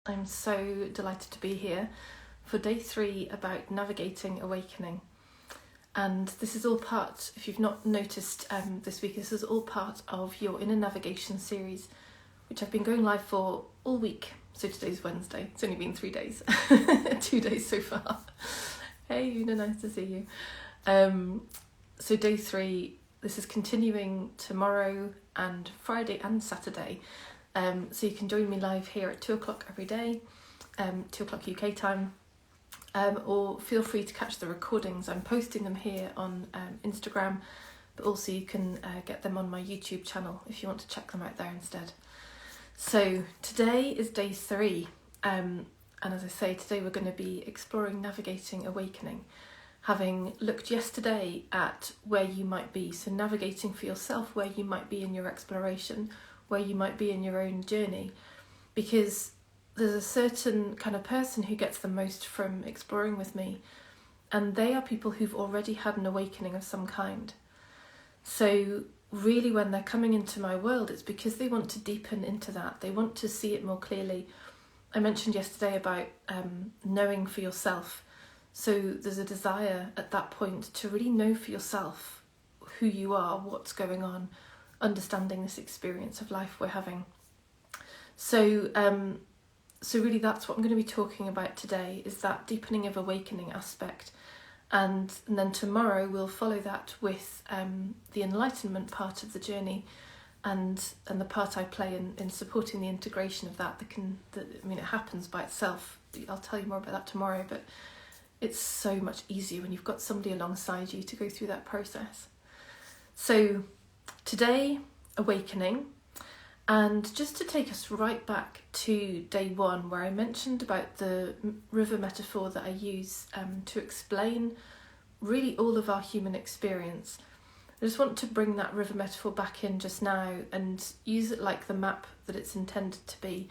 I'm so delighted to be here for day 3 about navigating awakening. And this is all part, if you've not noticed this week, this is all part of your Inner Navigation series, which I've been going live for all week. So today's Wednesday. It's only been 3 days, 2 days so far. Hey, Una, nice to see you. So day 3, this is continuing tomorrow and Friday and Saturday. So you can join me live here at 2 o'clock every day, 2 o'clock UK time, or feel free to catch the recordings. I'm posting them here on Instagram, but also you can get them on my YouTube channel if you want to check them out there instead. So today is day 3, and as I say, today we're going to be exploring navigating awakening, having looked yesterday at where you might be, so navigating for yourself where you might be in your exploration, where you might be in your own journey, because there's a certain kind of person who gets the most from exploring with me, and they are people who've already had an awakening of some kind. So really when they're coming into my world, it's because they want to deepen into that. They want to see it more clearly. I mentioned yesterday about knowing for yourself. So there's a desire at that point to really know for yourself who you are, what's going on, understanding this experience of life we're having. So really that's what I'm going to be talking about today, is that deepening of awakening aspect. And then tomorrow we'll follow that with the enlightenment part of the journey and the part I play in supporting the integration of that. It happens by itself. I'll tell you more about that tomorrow, but it's so much easier when you've got somebody alongside you to go through that process. So today, awakening, and just to take us right back to day 1, where I mentioned about the river metaphor that I use to explain really all of our human experience. I just want to bring that river metaphor back in just now and use it like the map that it's intended to be.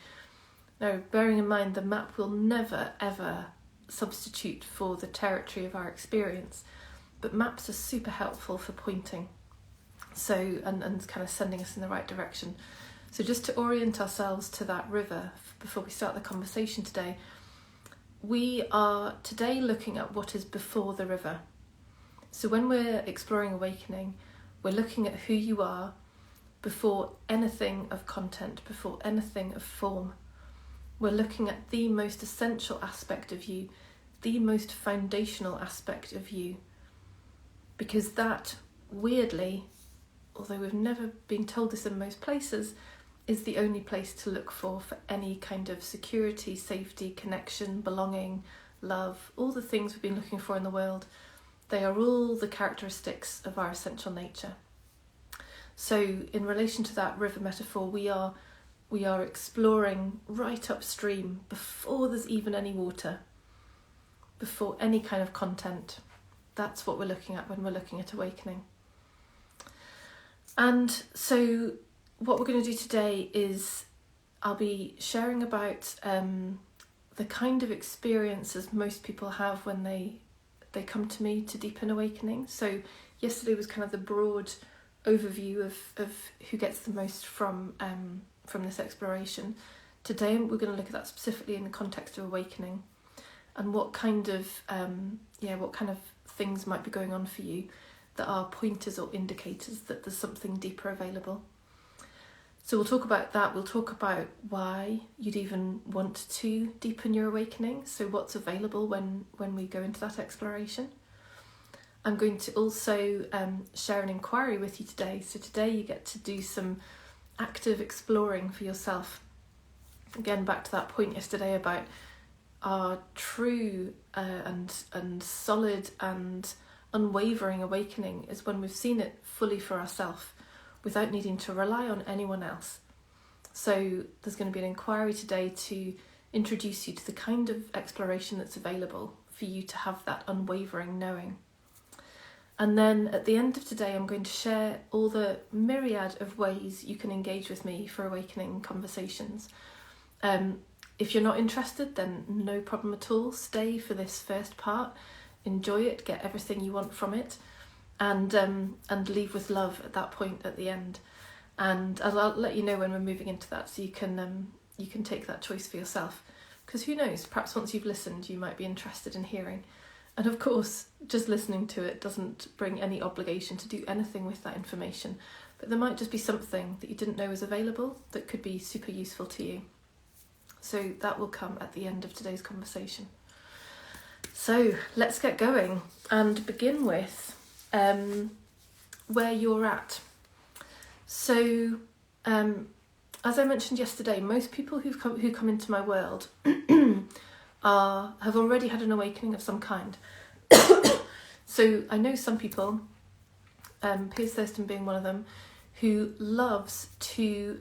Now, bearing in mind the map will never ever substitute for the territory of our experience, but maps are super helpful for pointing. So, and kind of sending us in the right direction. So just to orient ourselves to that river before we start the conversation today, we are today looking at what is before the river. So when we're exploring awakening, we're looking at who you are before anything of content, before anything of form. We're looking at the most essential aspect of you, the most foundational aspect of you, because that, weirdly, although we've never been told this in most places, is the only place to look for any kind of security, safety, connection, belonging, love, all the things we've been looking for in the world. They are all the characteristics of our essential nature. So in relation to that river metaphor, we are exploring right upstream before there's even any water, before any kind of content. That's what we're looking at when we're looking at awakening. And so what we're going to do today is I'll be sharing about the kind of experiences most people have when they come to me to deepen awakening. So yesterday was kind of the broad overview of who gets the most from this exploration. Today we're going to look at that specifically in the context of awakening and what kind of things might be going on for you that are pointers or indicators that there's something deeper available. So we'll talk about that. We'll talk about why you'd even want to deepen your awakening. So what's available when we go into that exploration. I'm going to also share an inquiry with you today. So today you get to do some active exploring for yourself. Again, back to that point yesterday about our true and solid and unwavering awakening is when we've seen it fully for ourselves without needing to rely on anyone else. So there's going to be an inquiry today to introduce you to the kind of exploration that's available for you to have that unwavering knowing. And then at the end of today, I'm going to share all the myriad of ways you can engage with me for awakening conversations. If you're not interested, then no problem at all. Stay for this first part. Enjoy it, get everything you want from it, and leave with love at that point at the end. And I'll let you know when we're moving into that, so you can take that choice for yourself. because who knows, perhaps once you've listened you might be interested in hearing. And of course, just listening to it doesn't bring any obligation to do anything with that information, but there might just be something that you didn't know was available that could be super useful to you. So that will come at the end of today's conversation. So let's get going and begin with where you're at. So as I mentioned yesterday, most people who come into my world have already had an awakening of some kind. So I know some people, Piers Thurston being one of them, who loves to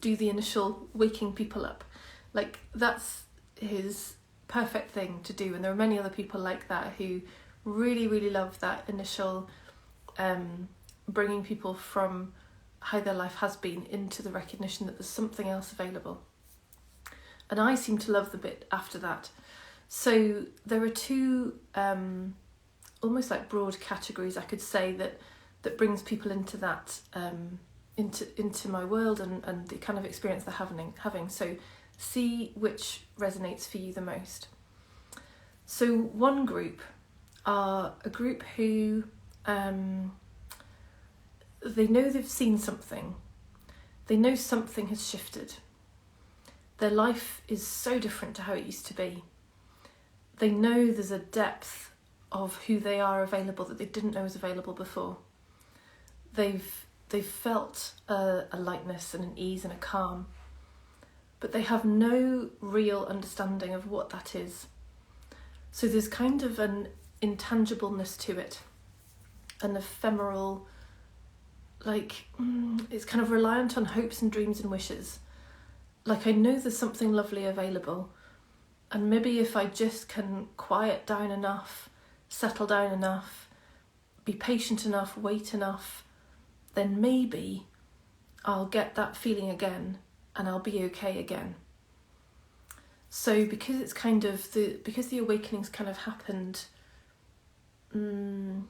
do the initial waking people up. Like, that's his perfect thing to do, and there are many other people like that who really, really love that initial bringing people from how their life has been into the recognition that there's something else available. And I seem to love the bit after that. So there are two almost like broad categories, I could say, that brings people into that into my world and the kind of experience they're having. So see which resonates for you the most. So one group are a group who they know they've seen something. They know something has shifted. Their life is so different to how it used to be. They know there's a depth of who they are available that they didn't know was available before. They've felt a lightness and an ease and a calm, but they have no real understanding of what that is. So there's kind of an intangibleness to it, an ephemeral, it's kind of reliant on hopes and dreams and wishes. Like, I know there's something lovely available, and maybe if I just can quiet down enough, settle down enough, be patient enough, wait enough, then maybe I'll get that feeling again and I'll be okay again. So because it's kind of because the awakening's kind of happened, not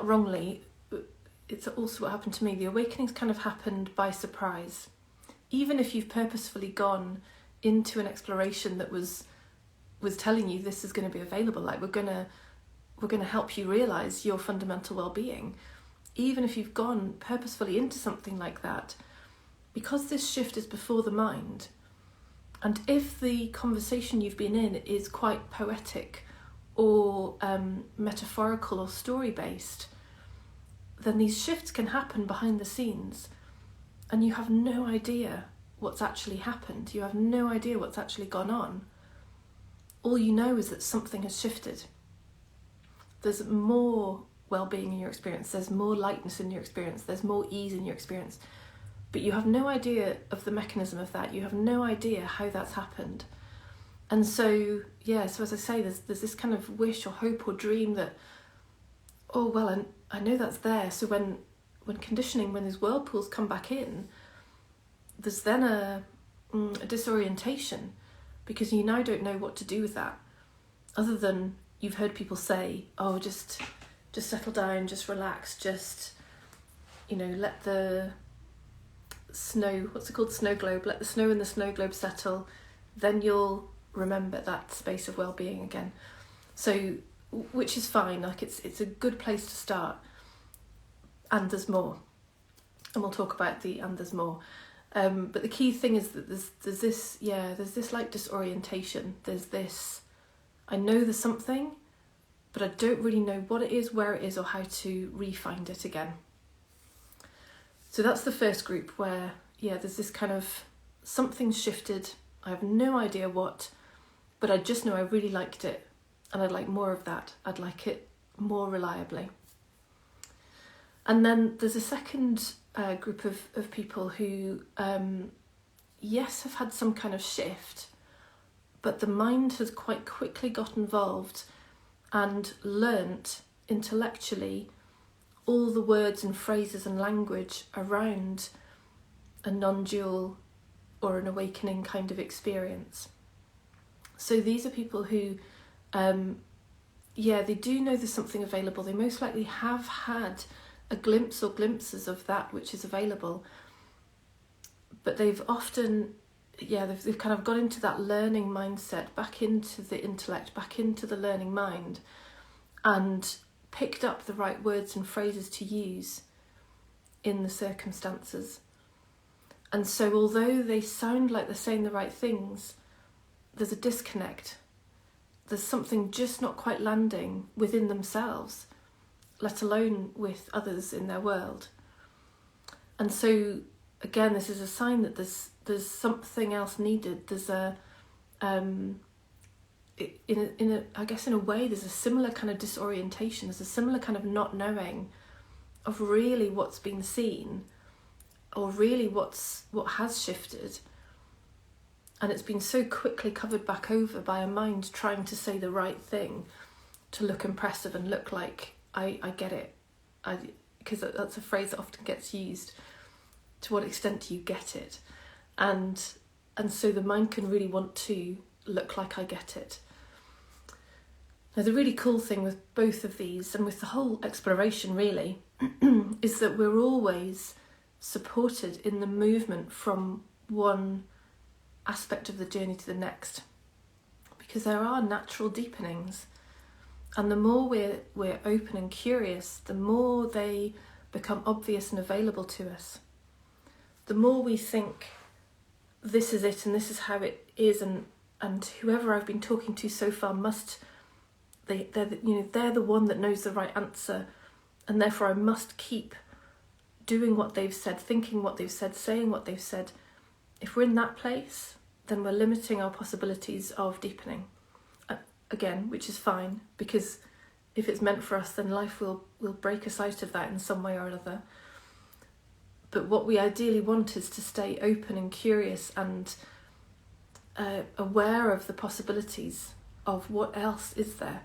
wrongly, it's also what happened to me. The awakening's kind of happened by surprise. Even if you've purposefully gone into an exploration that was telling you this is going to be available, like we're going to help you realize your fundamental well-being. Even if you've gone purposefully into something like that, because this shift is before the mind, and if the conversation you've been in is quite poetic or metaphorical or story-based, then these shifts can happen behind the scenes, and you have no idea what's actually happened. You have no idea what's actually gone on. All you know is that something has shifted. There's more well-being in your experience, there's more lightness in your experience, there's more ease in your experience, but you have no idea of the mechanism of that. You have no idea how that's happened. And so as I say, there's this kind of wish or hope or dream that, oh well, I know that's there. So when conditioning, when these whirlpools come back in, there's then a disorientation, because you now don't know what to do with that, other than you've heard people say, oh, just settle down, just relax, just, let the snow, what's it called, snow globe, let the snow in the snow globe settle, then you'll remember that space of well-being again. So, which is fine, like it's a good place to start. And there's more, and we'll talk about and there's more. But the key thing is that there's this like disorientation. There's this, I know there's something, but I don't really know what it is, where it is, or how to re-find it again. So that's the first group where, there's this kind of, something's shifted, I have no idea what, but I just know I really liked it, and I'd like more of that. I'd like it more reliably. And then there's a second group of people who, have had some kind of shift, but the mind has quite quickly got involved and learnt intellectually all the words and phrases and language around a non-dual or an awakening kind of experience. So these are people who, they do know there's something available. They most likely have had a glimpse or glimpses of that which is available, but they've often they've kind of got into that learning mindset, back into the intellect, back into the learning mind, and picked up the right words and phrases to use in the circumstances. And so although they sound like they're saying the right things, there's a disconnect. There's something just not quite landing within themselves, let alone with others in their world. And so again, this is a sign that there's something else needed. There's I guess in a way, there's a similar kind of disorientation. There's a similar kind of not knowing of really what's been seen, or really what has shifted. And it's been so quickly covered back over by a mind trying to say the right thing, to look impressive and look like I get it. Because that's a phrase that often gets used. To what extent do you get it? And so the mind can really want to look like I get it. Now, the really cool thing with both of these, and with the whole exploration really, is that we're always supported in the movement from one aspect of the journey to the next, because there are natural deepenings, and the more we're open and curious, the more they become obvious and available to us. The more we think this is it and this is how it is, and whoever I've been talking to so far they're the one that knows the right answer, and therefore I must keep doing what they've said, thinking what they've said, saying what they've said. If we're in that place, then we're limiting our possibilities of deepening. Again, which is fine, because if it's meant for us, then life will break us out of that in some way or another. But what we ideally want is to stay open and curious and aware of the possibilities of what else is there.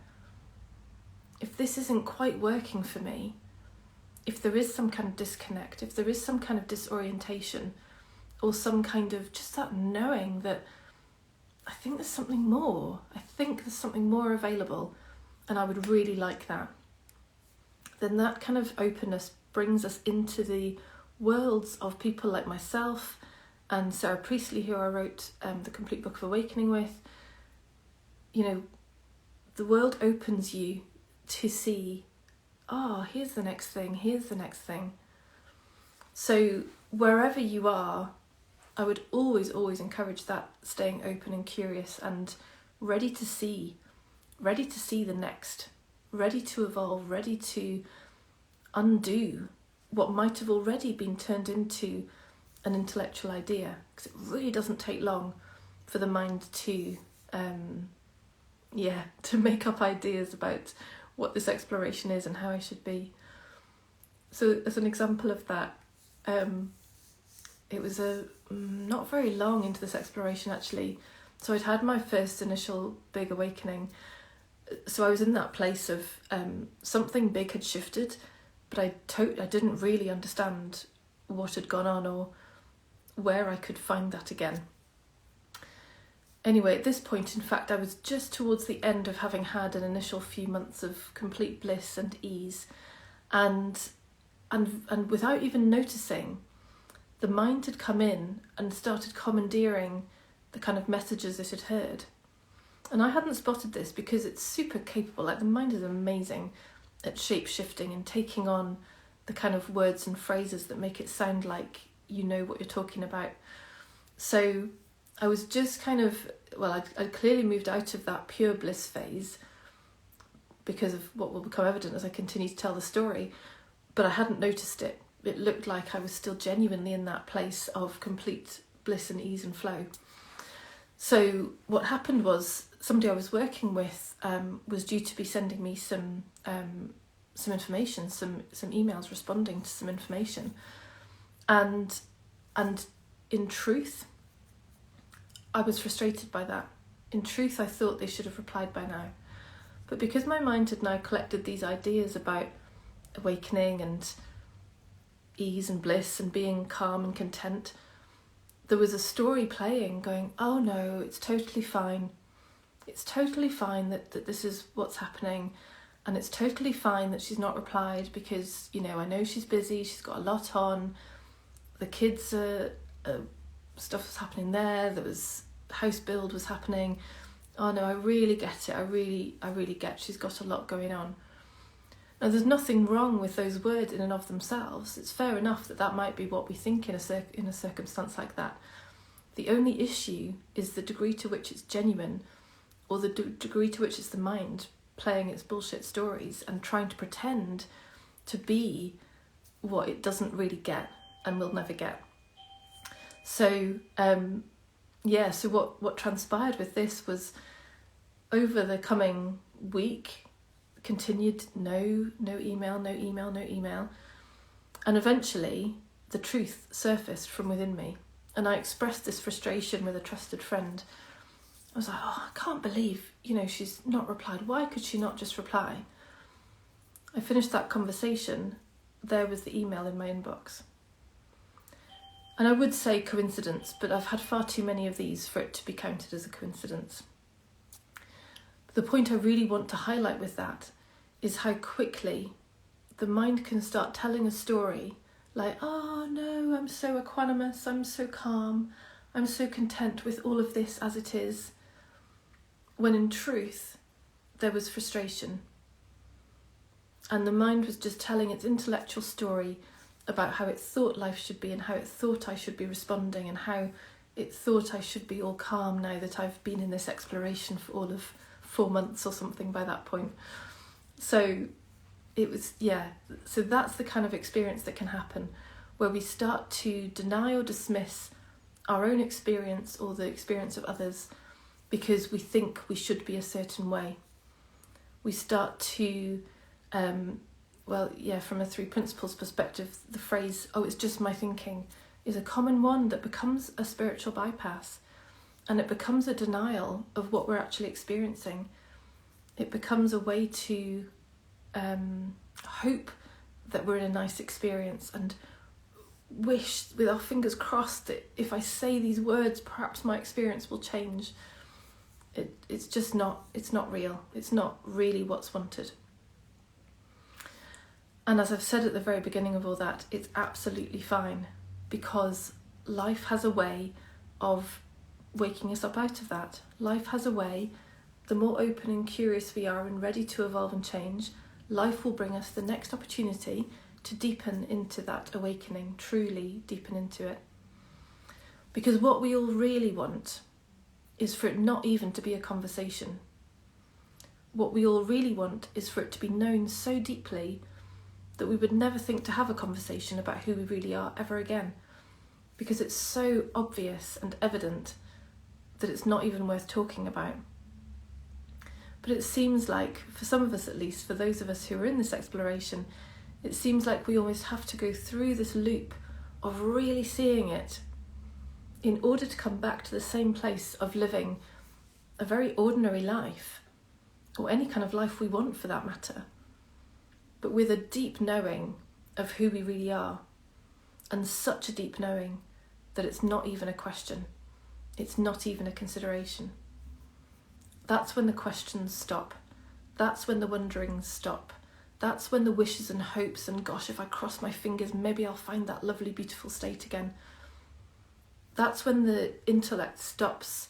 If this isn't quite working for me, if there is some kind of disconnect, if there is some kind of disorientation, or some kind of just that knowing that I think there's something more, I think there's something more available, and I would really like that, then that kind of openness brings us into the worlds of people like myself and Sarah Priestley, who I wrote the Complete Book of Awakening with. The world opens you to see, here's the next thing, here's the next thing. So wherever you are, I would always encourage that, staying open and curious and ready to see the next, ready to evolve, ready to undo what might have already been turned into an intellectual idea, because it really doesn't take long for the mind to make up ideas about what this exploration is and how I should be. So as an example of that, it was not very long into this exploration actually, so I'd had my first initial big awakening. So I was in that place of something big had shifted, but I didn't really understand what had gone on or where I could find that again. Anyway, at this point, in fact, I was just towards the end of having had an initial few months of complete bliss and ease, and without even noticing, the mind had come in and started commandeering the kind of messages it had heard. And I hadn't spotted this because it's super capable. Like, the mind is amazing at shape-shifting and taking on the kind of words and phrases that make it sound like you know what you're talking about. So I was just kind of, I'd clearly moved out of that pure bliss phase because of what will become evident as I continue to tell the story, but I hadn't noticed it. It looked like I was still genuinely in that place of complete bliss and ease and flow. So what happened was, somebody I was working with was due to be sending me some information, some emails responding to some information, and in truth, I was frustrated by that. In truth, I thought they should have replied by now, but because my mind had now collected these ideas about awakening and ease and bliss and being calm and content, there was a story playing going, oh no, it's totally fine. It's totally fine that this is what's happening, and it's totally fine that she's not replied because, I know she's busy, she's got a lot on, the kids are stuff was happening there was house build was happening. Oh no, I really get it. I really get she's got a lot going on. Now, there's nothing wrong with those words in and of themselves. It's fair enough that might be what we think in a circumstance like that. The only issue is the degree to which it's genuine, or the degree to which it's the mind playing its bullshit stories and trying to pretend to be what it doesn't really get and will never get. So, so what transpired with this was, over the coming week, continued no email, and eventually the truth surfaced from within me, and I expressed this frustration with a trusted friend. I was like, I can't believe, she's not replied. Why could she not just reply? I finished that conversation. There was the email in my inbox. And I would say coincidence, but I've had far too many of these for it to be counted as a coincidence. The point I really want to highlight with that is how quickly the mind can start telling a story like, oh no, I'm so equanimous, I'm so calm, I'm so content with all of this as it is, when in truth there was frustration. And the mind was just telling its intellectual story about how it thought life should be and how it thought I should be responding and how it thought I should be all calm now that I've been in this exploration for all of 4 months or something by that point. So it was, so that's the kind of experience that can happen, where we start to deny or dismiss our own experience or the experience of others because we think we should be a certain way. We start to, from a three principles perspective, the phrase, it's just my thinking, is a common one that becomes a spiritual bypass, and it becomes a denial of what we're actually experiencing. It becomes a way to hope that we're in a nice experience and wish with our fingers crossed that if I say these words, perhaps my experience will change. It's just not, it's not real. It's not really what's wanted. And as I've said at the very beginning of all that, it's absolutely fine, because life has a way of waking us up out of that. Life has a way, the more open and curious we are and ready to evolve and change, life will bring us the next opportunity to deepen into that awakening, truly deepen into it. Because what we all really want is for it not even to be a conversation. What we all really want is for it to be known so deeply that we would never think to have a conversation about who we really are ever again, because it's so obvious and evident that it's not even worth talking about. But it seems like, for some of us at least, for those of us who are in this exploration, it seems like we always have to go through this loop of really seeing it in order to come back to the same place of living a very ordinary life, or any kind of life we want for that matter, but with a deep knowing of who we really are, and such a deep knowing that it's not even a question, it's not even a consideration. That's when the questions stop. That's when the wonderings stop. That's when the wishes and hopes and gosh, if I cross my fingers, maybe I'll find that lovely, beautiful state again. That's when the intellect stops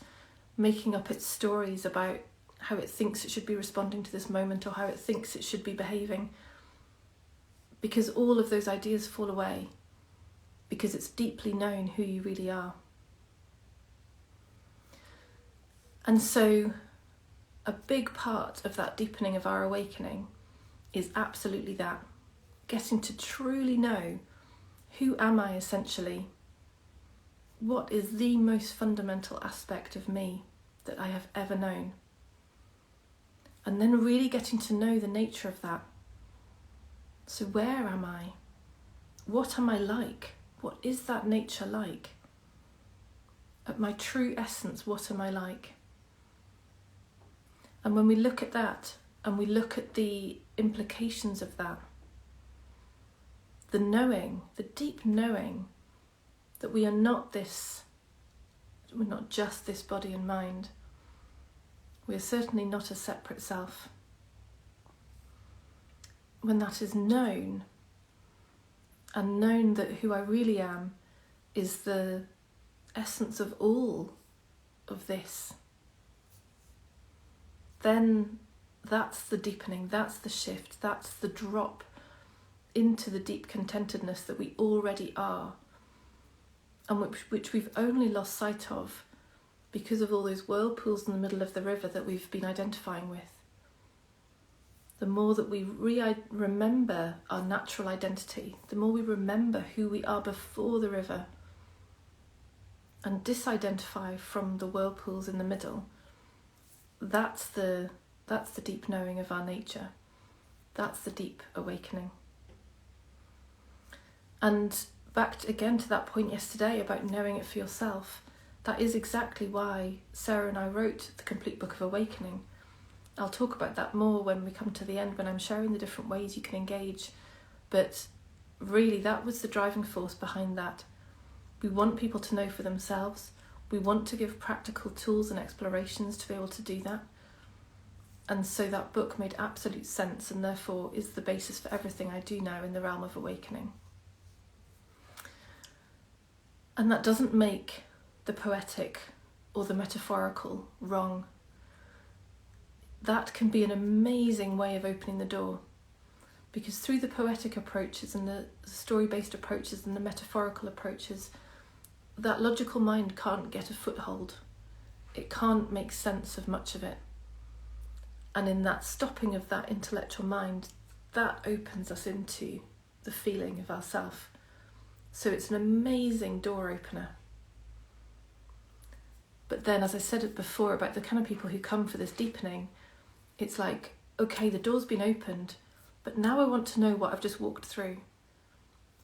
making up its stories about how it thinks it should be responding to this moment or how it thinks it should be behaving. Because all of those ideas fall away, because it's deeply known who you really are. And so a big part of that deepening of our awakening is absolutely that, getting to truly know, who am I essentially? What is the most fundamental aspect of me that I have ever known? And then really getting to know the nature of that. So where am I? What am I like? What is that nature like? At my true essence, what am I like? And when we look at that, and we look at the implications of that, the knowing, the deep knowing that we are not this, we're not just this body and mind. We are certainly not a separate self. When that is known, and known that who I really am is the essence of all of this, then that's the deepening, that's the shift, that's the drop into the deep contentedness that we already are, and which we've only lost sight of because of all those whirlpools in the middle of the river that we've been identifying with. The more that we remember our natural identity, the more we remember who we are before the river and disidentify from the whirlpools in the middle, that's the deep knowing of our nature. That's the deep awakening. And back again to that point yesterday about knowing it for yourself, that is exactly why Sarah and I wrote the Complete Book of Awakening. I'll talk about that more when we come to the end, when I'm sharing the different ways you can engage. But really, that was the driving force behind that. We want people to know for themselves. We want to give practical tools and explorations to be able to do that. And so that book made absolute sense, and therefore is the basis for everything I do now in the realm of awakening. And that doesn't make the poetic or the metaphorical wrong. That can be an amazing way of opening the door, because through the poetic approaches and the story-based approaches and the metaphorical approaches, that logical mind can't get a foothold. It can't make sense of much of it. And in that stopping of that intellectual mind, that opens us into the feeling of ourself. So it's an amazing door opener. But then, as I said it before about the kind of people who come for this deepening, it's like, okay, the door's been opened, but now I want to know what I've just walked through.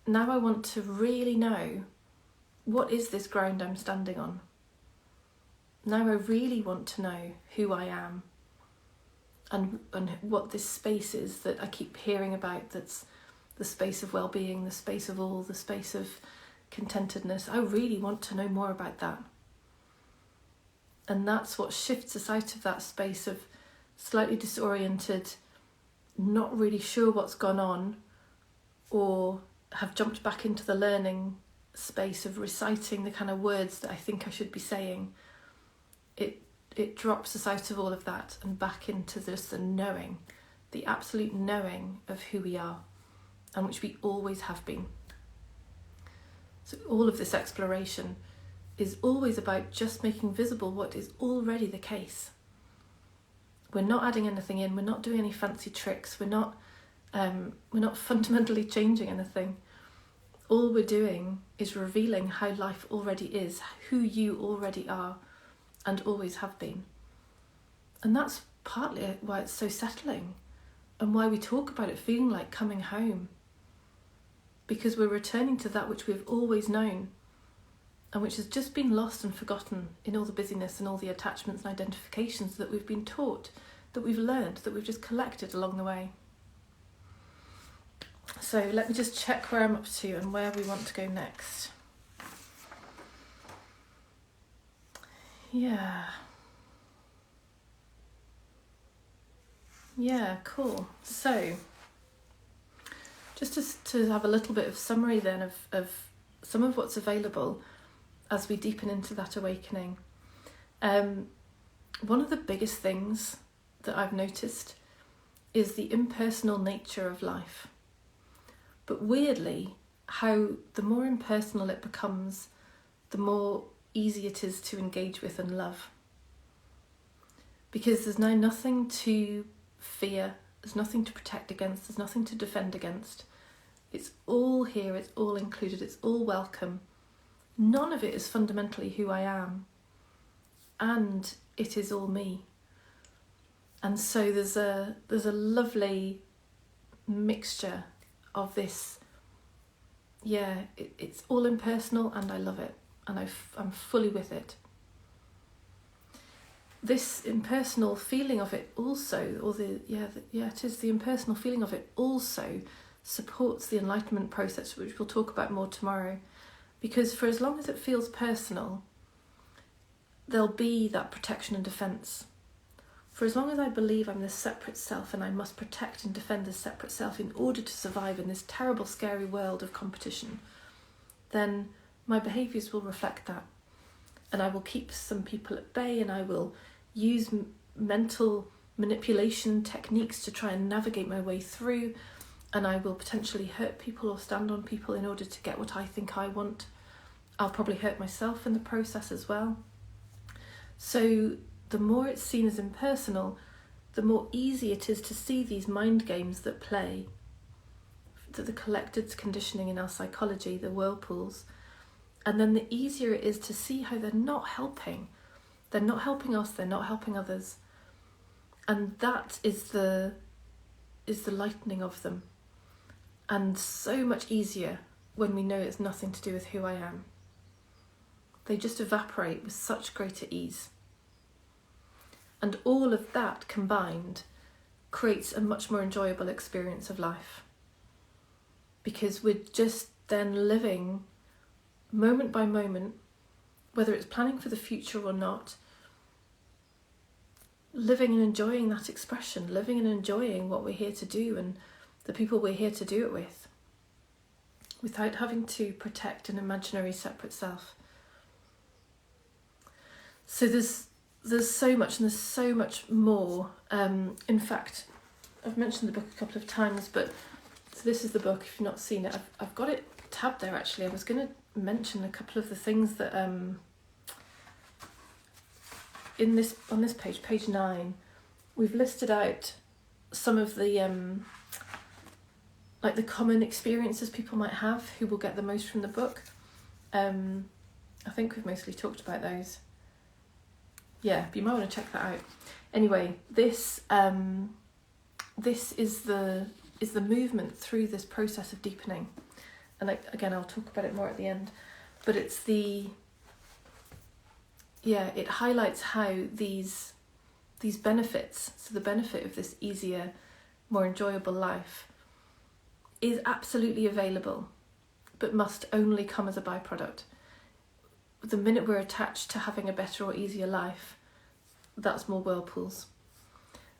Now I want to really know, what is this ground I'm standing on? Now I really want to know who I am and what this space is that I keep hearing about, that's the space of well-being, the space of all, the space of contentedness. I really want to know more about that. And that's what shifts us out of that space of slightly disoriented, not really sure what's gone on, or have jumped back into the learning space of reciting the kind of words that I think I should be saying. It drops us out of all of that and back into just the knowing, the absolute knowing of who we are, and which we always have been. So all of this exploration is always about just making visible what is already the case. We're not adding anything in, we're not doing any fancy tricks, we're not fundamentally changing anything. All we're doing is revealing how life already is, who you already are and always have been. And that's partly why it's so settling and why we talk about it feeling like coming home. Because we're returning to that which we've always known and which has just been lost and forgotten in all the busyness and all the attachments and identifications that we've been taught, that we've learned, that we've just collected along the way. So let me just check where I'm up to and where we want to go next. Yeah, cool. So just to have a little bit of summary then of some of what's available as we deepen into that awakening. One of the biggest things that I've noticed is the impersonal nature of life. But weirdly, how the more impersonal it becomes, the more easy it is to engage with and love. Because there's now nothing to fear, there's nothing to protect against, there's nothing to defend against. It's all here, it's all included, it's all welcome. None of it is fundamentally who I am. And it is all me. And so there's a lovely mixture of this. It's all impersonal and I love it. And I'm fully with it. This impersonal feeling of it also, it is the impersonal feeling of it also supports the enlightenment process, which we'll talk about more tomorrow. Because for as long as it feels personal, there'll be that protection and defence. For as long as I believe I'm this separate self and I must protect and defend this separate self in order to survive in this terrible, scary world of competition, then my behaviours will reflect that. and I will keep some people at bay, and I will use mental manipulation techniques to try and navigate my way through, and I will potentially hurt people or stand on people in order to get what I think I want. I'll probably hurt myself in the process as well. So the more it's seen as impersonal, the more easy it is to see these mind games that play, that the collected conditioning in our psychology, the whirlpools, and then the easier it is to see how they're not helping. They're not helping us, they're not helping others. And that is the lightening of them. And so much easier when we know it's nothing to do with who I am. They just evaporate with such greater ease. And all of that combined creates a much more enjoyable experience of life. Because we're just then living moment by moment, whether it's planning for the future or not, living and enjoying that expression, living and enjoying what we're here to do and the people we're here to do it with, without having to protect an imaginary separate self. So there's so much, and there's so much more. In fact, I've mentioned the book a couple of times, but so this is the book. If you've not seen it, I've got it tabbed there actually. I was going to mention a couple of the things that on this page 9, we've listed out some of the like the common experiences people might have who will get the most from the book. I think we've mostly talked about those. Yeah, but you might want to check that out. Anyway, this is the movement through this process of deepening, and again I'll talk about it more at the end. But it's it highlights how these benefits, so the benefit of this easier, more enjoyable life, is absolutely available, but must only come as a byproduct. The minute we're attached to having a better or easier life, that's more whirlpools.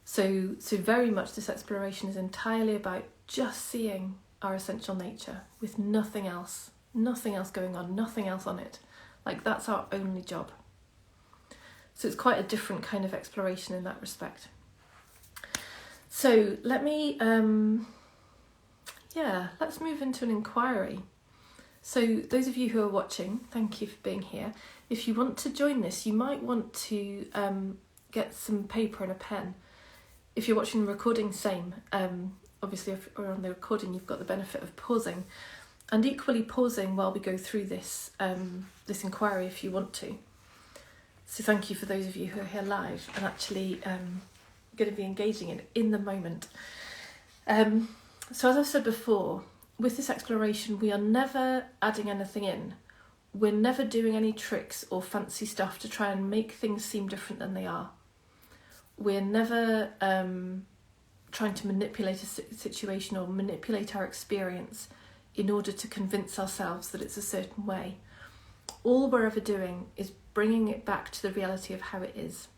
So very much this exploration is entirely about just seeing our essential nature with nothing else going on, nothing else on it. Like that's our only job. So it's quite a different kind of exploration in that respect. So let me, let's move into an inquiry. So those of you who are watching, thank you for being here. If you want to join this, you might want to get some paper and a pen. If you're watching the recording, same. Obviously, if we're on the recording, you've got the benefit of pausing, and equally pausing while we go through this this inquiry if you want to. So thank you for those of you who are here live and actually going to be engaging in the moment. So as I've said before, with this exploration, we are never adding anything in. We're never doing any tricks or fancy stuff to try and make things seem different than they are. We're never trying to manipulate a situation or manipulate our experience in order to convince ourselves that it's a certain way. All we're ever doing is bringing it back to the reality of how it is.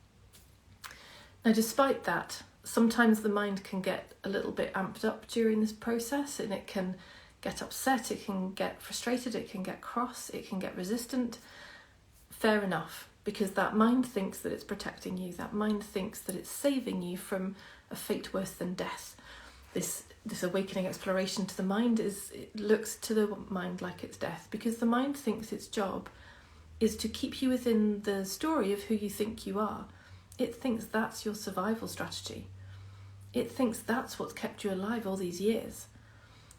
Now, despite that, sometimes the mind can get a little bit amped up during this process, and it can get upset, it can get frustrated, it can get cross, it can get resistant. Fair enough, because that mind thinks that it's protecting you, that mind thinks that it's saving you from a fate worse than death. This awakening exploration to the mind it looks to the mind like it's death, because the mind thinks its job is to keep you within the story of who you think you are. It thinks that's your survival strategy. It thinks that's what's kept you alive all these years.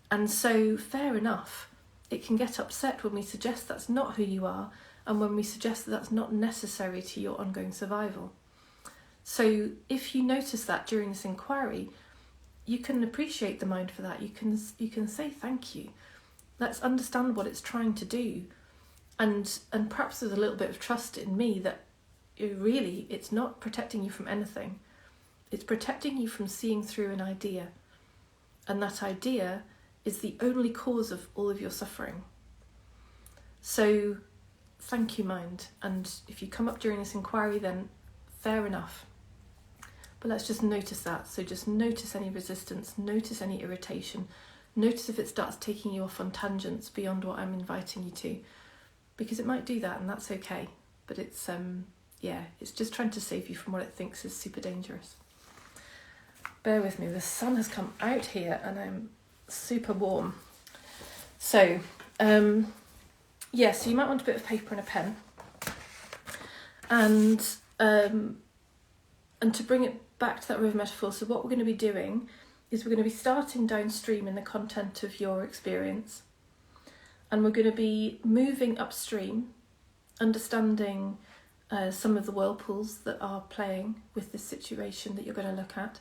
And so, fair enough, it can get upset when we suggest that's not who you are, and when we suggest that that's not necessary to your ongoing survival. So if you notice that during this inquiry, you can appreciate the mind for that. You can say thank you. Let's understand what it's trying to do. And perhaps there's a little bit of trust in me that really it's not protecting you from anything. It's protecting you from seeing through an idea. And that idea is the only cause of all of your suffering. So thank you, mind. And if you come up during this inquiry, then fair enough. But let's just notice that. So just notice any resistance, notice any irritation, notice if it starts taking you off on tangents beyond what I'm inviting you to, because it might do that, and that's okay. but it's it's just trying to save you from what it thinks is super dangerous. Bear with me, the sun has come out here and I'm super warm. So, so you might want a bit of paper and a pen. And to bring it back to that river metaphor, so what we're going to be doing is we're going to be starting downstream in the content of your experience. And we're going to be moving upstream, understanding some of the whirlpools that are playing with this situation that you're going to look at.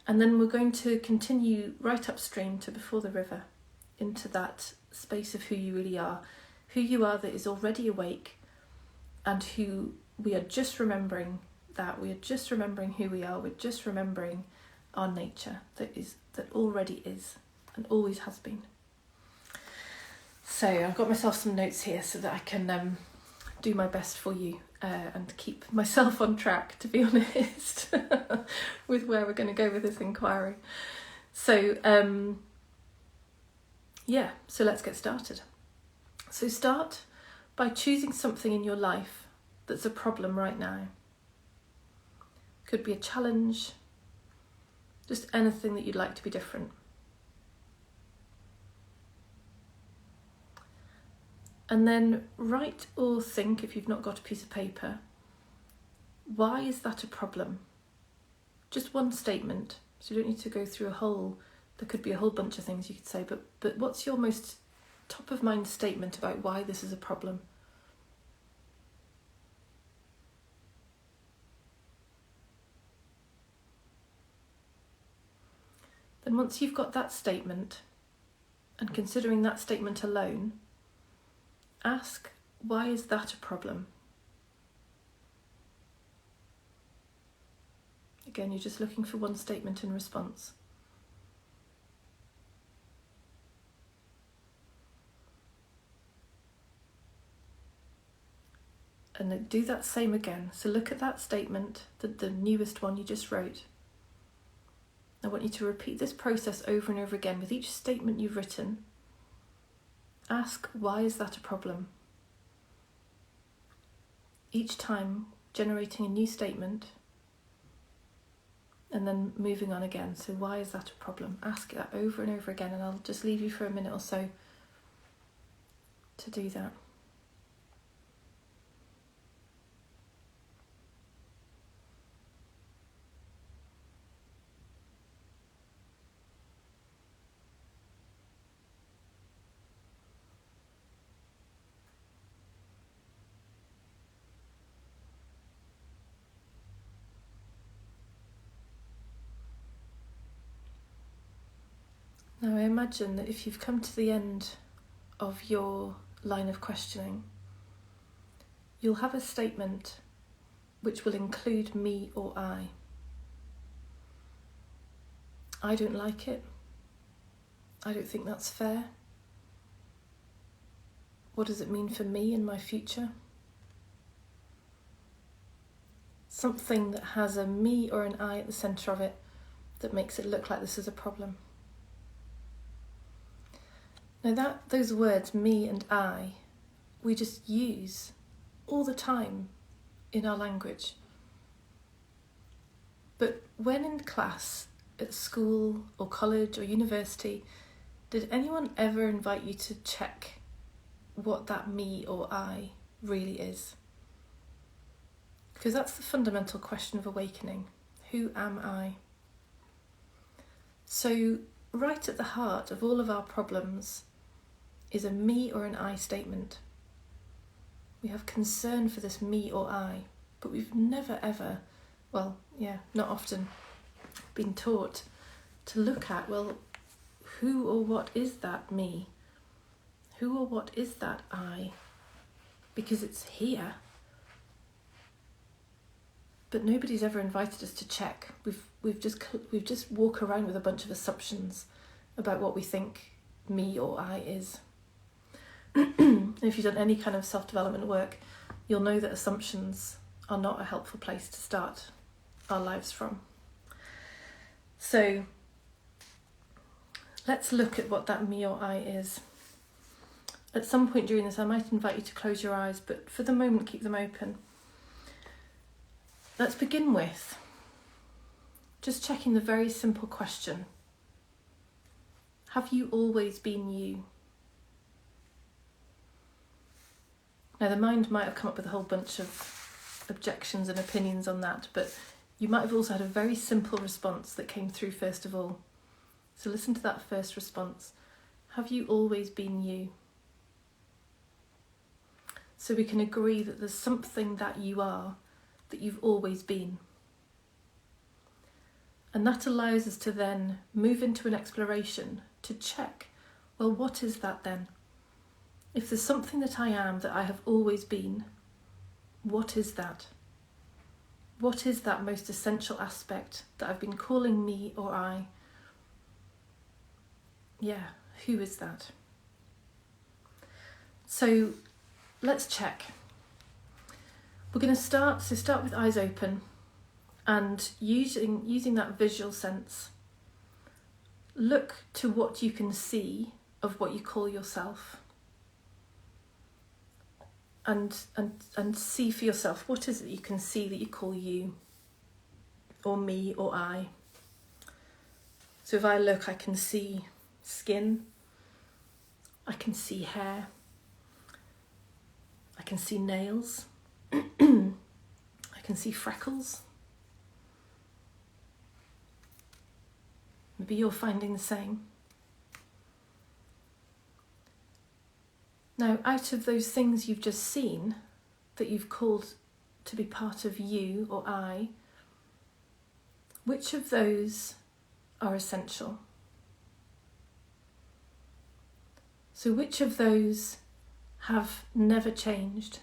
And then we're going to continue right upstream to before the river, into that space of who you really are, who you are that is already awake, and who we are just remembering that. We are just remembering who we are. We're just remembering our nature that already is and always has been. So I've got myself some notes here so that I can do my best for you and keep myself on track, to be honest, with where we're going to go with this inquiry. So, so let's get started. So start by choosing something in your life that's a problem right now. Could be a challenge, just anything that you'd like to be different. And then write or think, if you've not got a piece of paper, why is that a problem? Just one statement. So you don't need to go through there could be a whole bunch of things you could say, but what's your most top of mind statement about why this is a problem? Then once you've got that statement, and considering that statement alone, ask, why is that a problem? Again, you're just looking for one statement in response. And then do that same again. So look at that statement, the newest one you just wrote. I want you to repeat this process over and over again with each statement you've written. Ask, why is that a problem? Each time generating a new statement and then moving on again. So why is that a problem? Ask that over and over again, and I'll just leave you for a minute or so to do that. Now I imagine that if you've come to the end of your line of questioning, you'll have a statement which will include me or I. I don't like it. I don't think that's fair. What does it mean for me and my future? Something that has a me or an I at the centre of it that makes it look like this is a problem. Now those words, me and I, we just use all the time in our language. But when in class, at school or college or university, did anyone ever invite you to check what that me or I really is? Because that's the fundamental question of awakening. Who am I? So right at the heart of all of our problems is a me or an I statement. We have concern for this me or I, but we've never ever, not often, been taught to look at, who or what is that me? Who or what is that I? Because it's here. But nobody's ever invited us to check. We've just walk around with a bunch of assumptions about what we think me or I is. If you've done any kind of self-development work, you'll know that assumptions are not a helpful place to start our lives from. So let's look at what that me or I is. At some point during this, I might invite you to close your eyes, but for the moment, keep them open. Let's begin with just checking the very simple question. Have you always been you? Now, the mind might have come up with a whole bunch of objections and opinions on that, but you might have also had a very simple response that came through first of all. So listen to that first response. Have you always been you? So we can agree that there's something that you are, that you've always been. And that allows us to then move into an exploration to check, well, what is that then? If there's something that I am that I have always been, what is that? What is that most essential aspect that I've been calling me or I? Yeah, who is that? So let's check. We're going to start with eyes open and using that visual sense, look to what you can see of what you call yourself. And see for yourself, what is it you can see that you call you, or me, or I? So if I look, I can see skin, I can see hair, I can see nails, I can see freckles. Maybe you're finding the same. Now, out of those things you've just seen, that you've called to be part of you or I, which of those are essential? So which of those have never changed?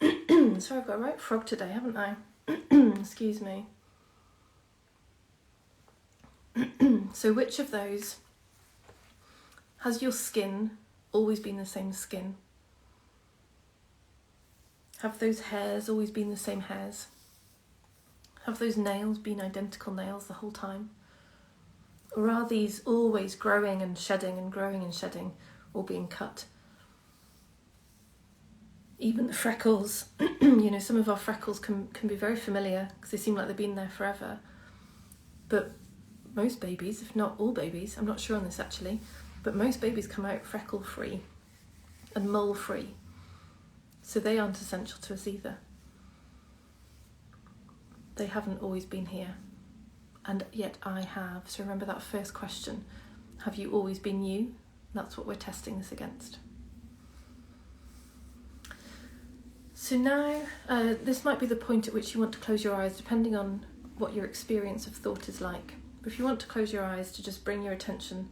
Sorry, I've got a right frog today, haven't I? Excuse me. So which of those has your skin always been the same skin? Have those hairs always been the same hairs? Have those nails been identical nails the whole time? Or are these always growing and shedding and growing and shedding, or being cut? Even the freckles, some of our freckles can be very familiar because they seem like they've been there forever. But most babies, if not all babies, I'm not sure on this actually, but most babies come out freckle-free and mole-free. So they aren't essential to us either. They haven't always been here. And yet I have. So remember that first question. Have you always been you? That's what we're testing this against. So now, this might be the point at which you want to close your eyes, depending on what your experience of thought is like. But if you want to close your eyes, to just bring your attention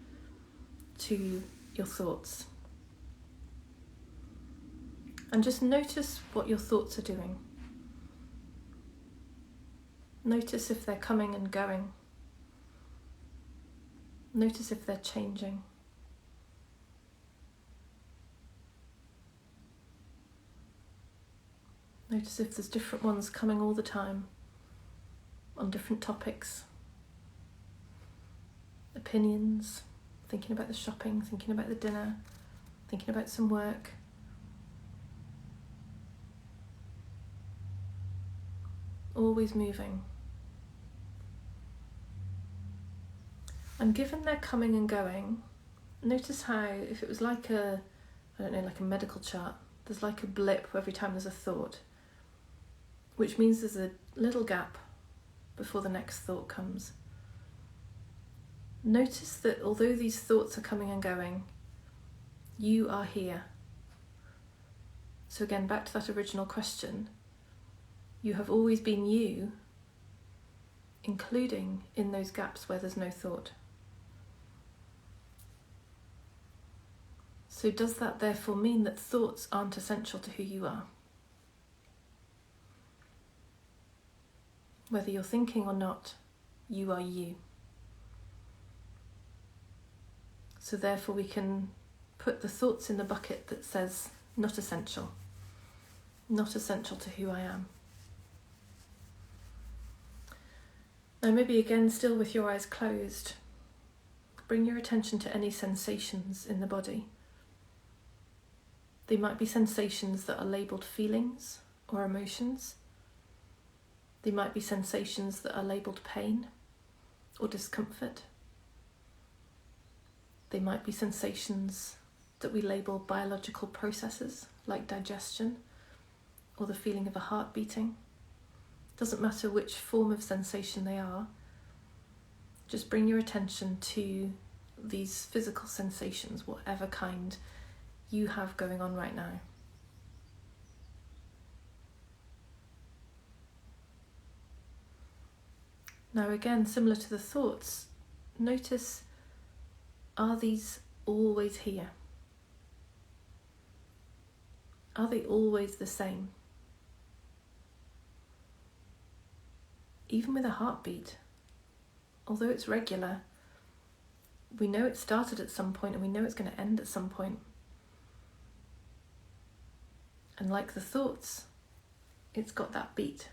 to your thoughts. And just notice what your thoughts are doing. Notice if they're coming and going. Notice if they're changing. Notice if there's different ones coming all the time on different topics. Opinions, thinking about the shopping, thinking about the dinner, thinking about some work. Always moving. And given they're coming and going, notice how, if it was like a medical chart, there's like a blip every time there's a thought, which means there's a little gap before the next thought comes. Notice that although these thoughts are coming and going, you are here. So again, back to that original question, you have always been you, including in those gaps where there's no thought. So does that therefore mean that thoughts aren't essential to who you are? Whether you're thinking or not, you are you. So therefore we can put the thoughts in the bucket that says not essential. Not essential to who I am. Now maybe again, still with your eyes closed, bring your attention to any sensations in the body. They might be sensations that are labelled feelings or emotions. They might be sensations that are labelled pain or discomfort. They might be sensations that we label biological processes like digestion or the feeling of a heart beating. Doesn't matter which form of sensation they are, just bring your attention to these physical sensations, whatever kind you have going on right now. Now again, similar to the thoughts, notice, are these always here? Are they always the same? Even with a heartbeat, although it's regular, we know it started at some point and we know it's going to end at some point. And like the thoughts, it's got that beat.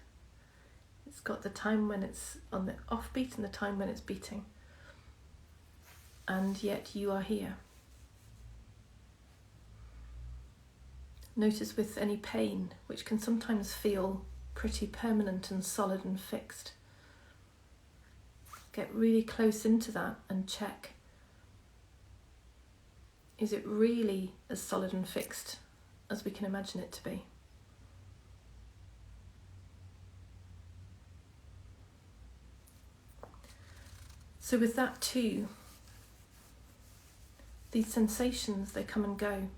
It's got the time when it's on the offbeat and the time when it's beating. And yet you are here. Notice with any pain, which can sometimes feel pretty permanent and solid and fixed, get really close into that and check, is it really as solid and fixed as we can imagine it to be? So with that too, these sensations, they come and go.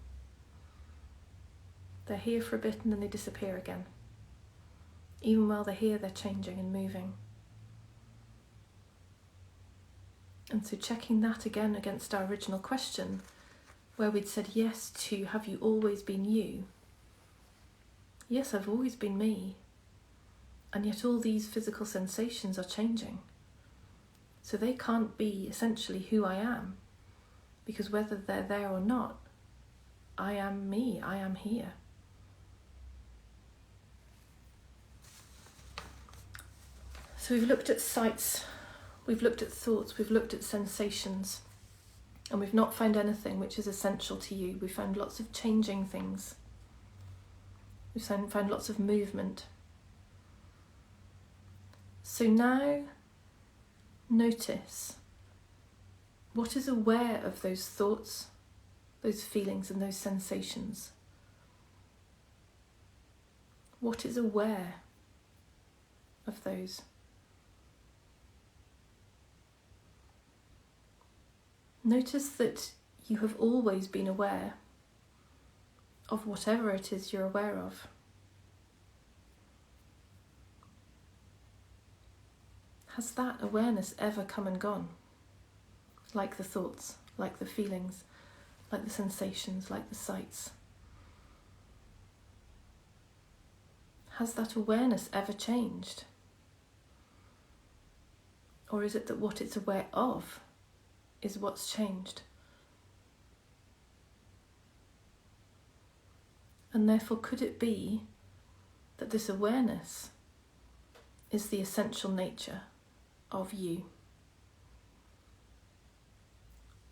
They're here for a bit and then they disappear again. Even while they're here, they're changing and moving. And so checking that again against our original question, where we'd said yes to, have you always been you? Yes, I've always been me. And yet all these physical sensations are changing. So they can't be essentially who I am, because whether they're there or not, I am me, I am here. So we've looked at sights, we've looked at thoughts, we've looked at sensations, and we've not found anything which is essential to you. We've found lots of changing things. We've found lots of movement. So now notice what is aware of those thoughts, those feelings and those sensations. What is aware of those? Notice that you have always been aware of whatever it is you're aware of. Has that awareness ever come and gone? Like the thoughts, like the feelings, like the sensations, like the sights. Has that awareness ever changed? Or is it that what it's aware of is what's changed? And therefore, could it be that this awareness is the essential nature of you?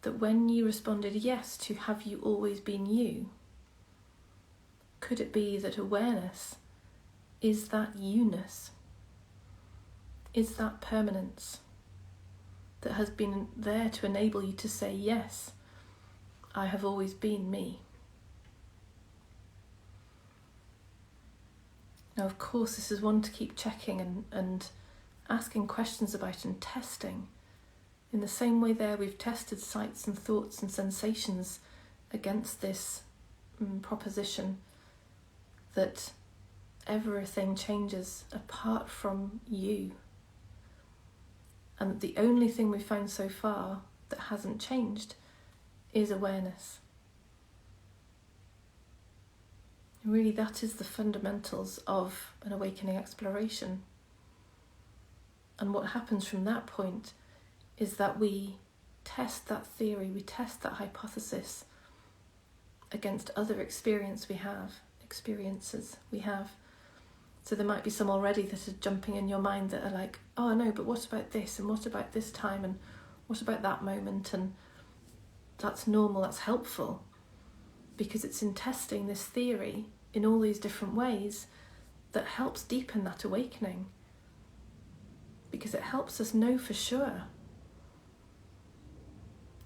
That when you responded yes to have you always been you, could it be that awareness is that you-ness, is that permanence that has been there to enable you to say, yes, I have always been me. Now, of course, this is one to keep checking and asking questions about and testing. In the same way there, we've tested sights and thoughts and sensations against this proposition that everything changes apart from you. And the only thing we've found so far that hasn't changed is awareness. And really, that is the fundamentals of an awakening exploration. And what happens from that point is that we test that theory, we test that hypothesis against other experiences we have. So there might be some already that are jumping in your mind that are like, oh no, but what about this? And what about this time? And what about that moment? And that's normal, that's helpful. because it's in testing this theory in all these different ways that helps deepen that awakening, because it helps us know for sure.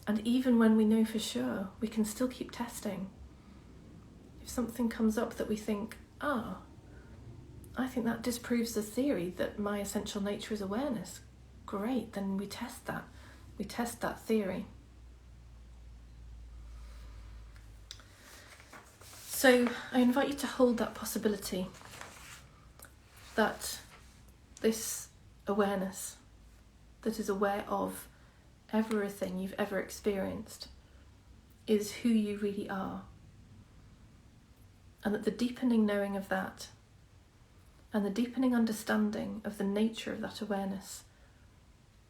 And even when we know for sure, we can still keep testing. If something comes up that we think, I think that disproves the theory that my essential nature is awareness, great, then we test that. We test that theory. So I invite you to hold that possibility that this awareness that is aware of everything you've ever experienced is who you really are. And that the deepening knowing of that and the deepening understanding of the nature of that awareness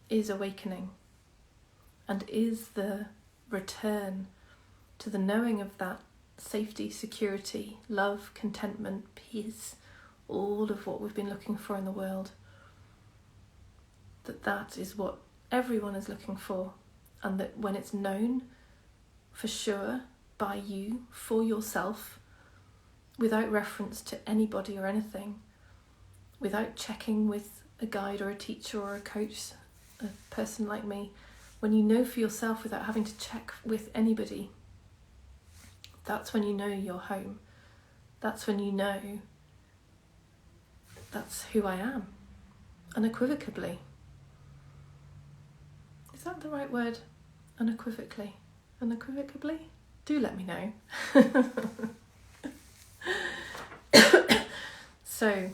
is awakening and is the return to the knowing of that safety, security, love, contentment, peace, all of what we've been looking for in the world. That is what everyone is looking for, and that when it's known for sure by you, for yourself, without reference to anybody or anything, without checking with a guide or a teacher or a coach, a person like me, when you know for yourself without having to check with anybody, that's when you know you're home. That's when you know that's who I am, unequivocally. Is that the right word? Unequivocally? Unequivocally? Do let me know. So,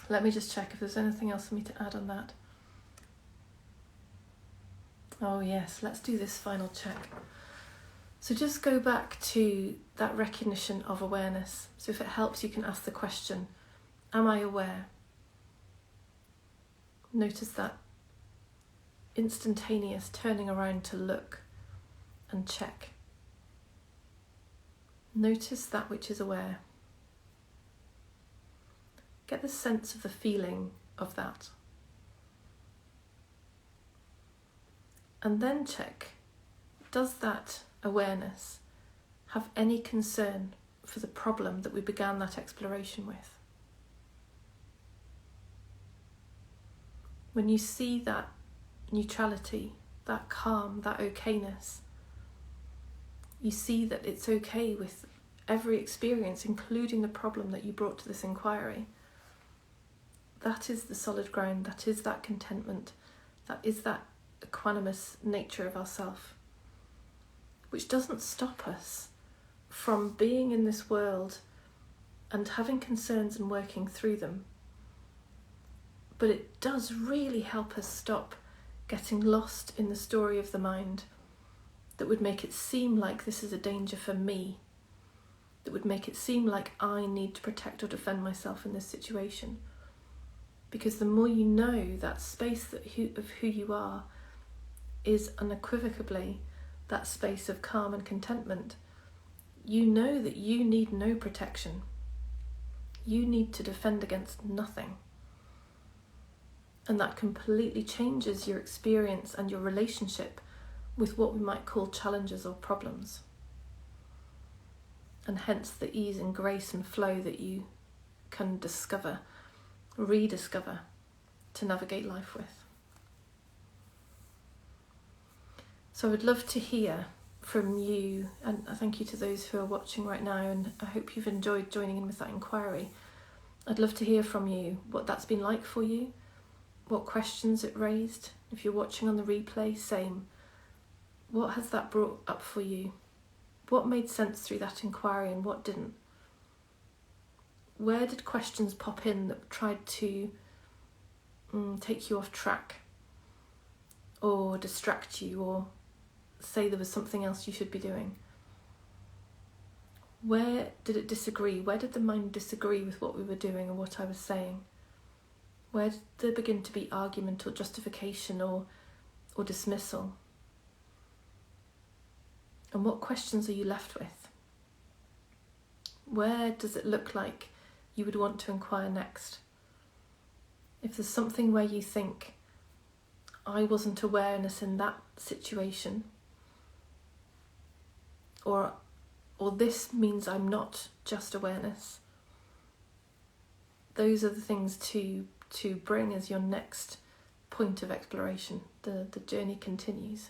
let me just check if there's anything else for me to add on that. Oh yes, let's do this final check. So just go back to that recognition of awareness. So if it helps, you can ask the question, am I aware? Notice that instantaneous turning around to look and check. Notice that which is aware. Get the sense of the feeling of that. And then check, does that awareness have any concern for the problem that we began that exploration with? When you see that neutrality, that calm, that okayness, you see that it's okay with every experience, including the problem that you brought to this inquiry. That is the solid ground, that is that contentment, that is that equanimous nature of ourself, which doesn't stop us from being in this world and having concerns and working through them. But it does really help us stop getting lost in the story of the mind that would make it seem like this is a danger for me, that would make it seem like I need to protect or defend myself in this situation. Because the more you know that space of who you are is unequivocally that space of calm and contentment, you know that you need no protection. You need to defend against nothing. And that completely changes your experience and your relationship with what we might call challenges or problems. And hence the ease and grace and flow that you can discover, rediscover, to navigate life with. So I would love to hear from you, and thank you to those who are watching right now, and I hope you've enjoyed joining in with that inquiry. I'd love to hear from you what that's been like for you, what questions it raised. If you're watching on the replay, same. What has that brought up for you? What made sense through that inquiry and what didn't? Where did questions pop in that tried to take you off track, or distract you, or say there was something else you should be doing? Where did it disagree? Where did the mind disagree with what we were doing or what I was saying? Where did there begin to be argument or justification or dismissal? And what questions are you left with? Where does it look like you would want to inquire next? If there's something where you think, I wasn't awareness in that situation, or or this means I'm not just awareness. Those are the things to bring as your next point of exploration. The journey continues.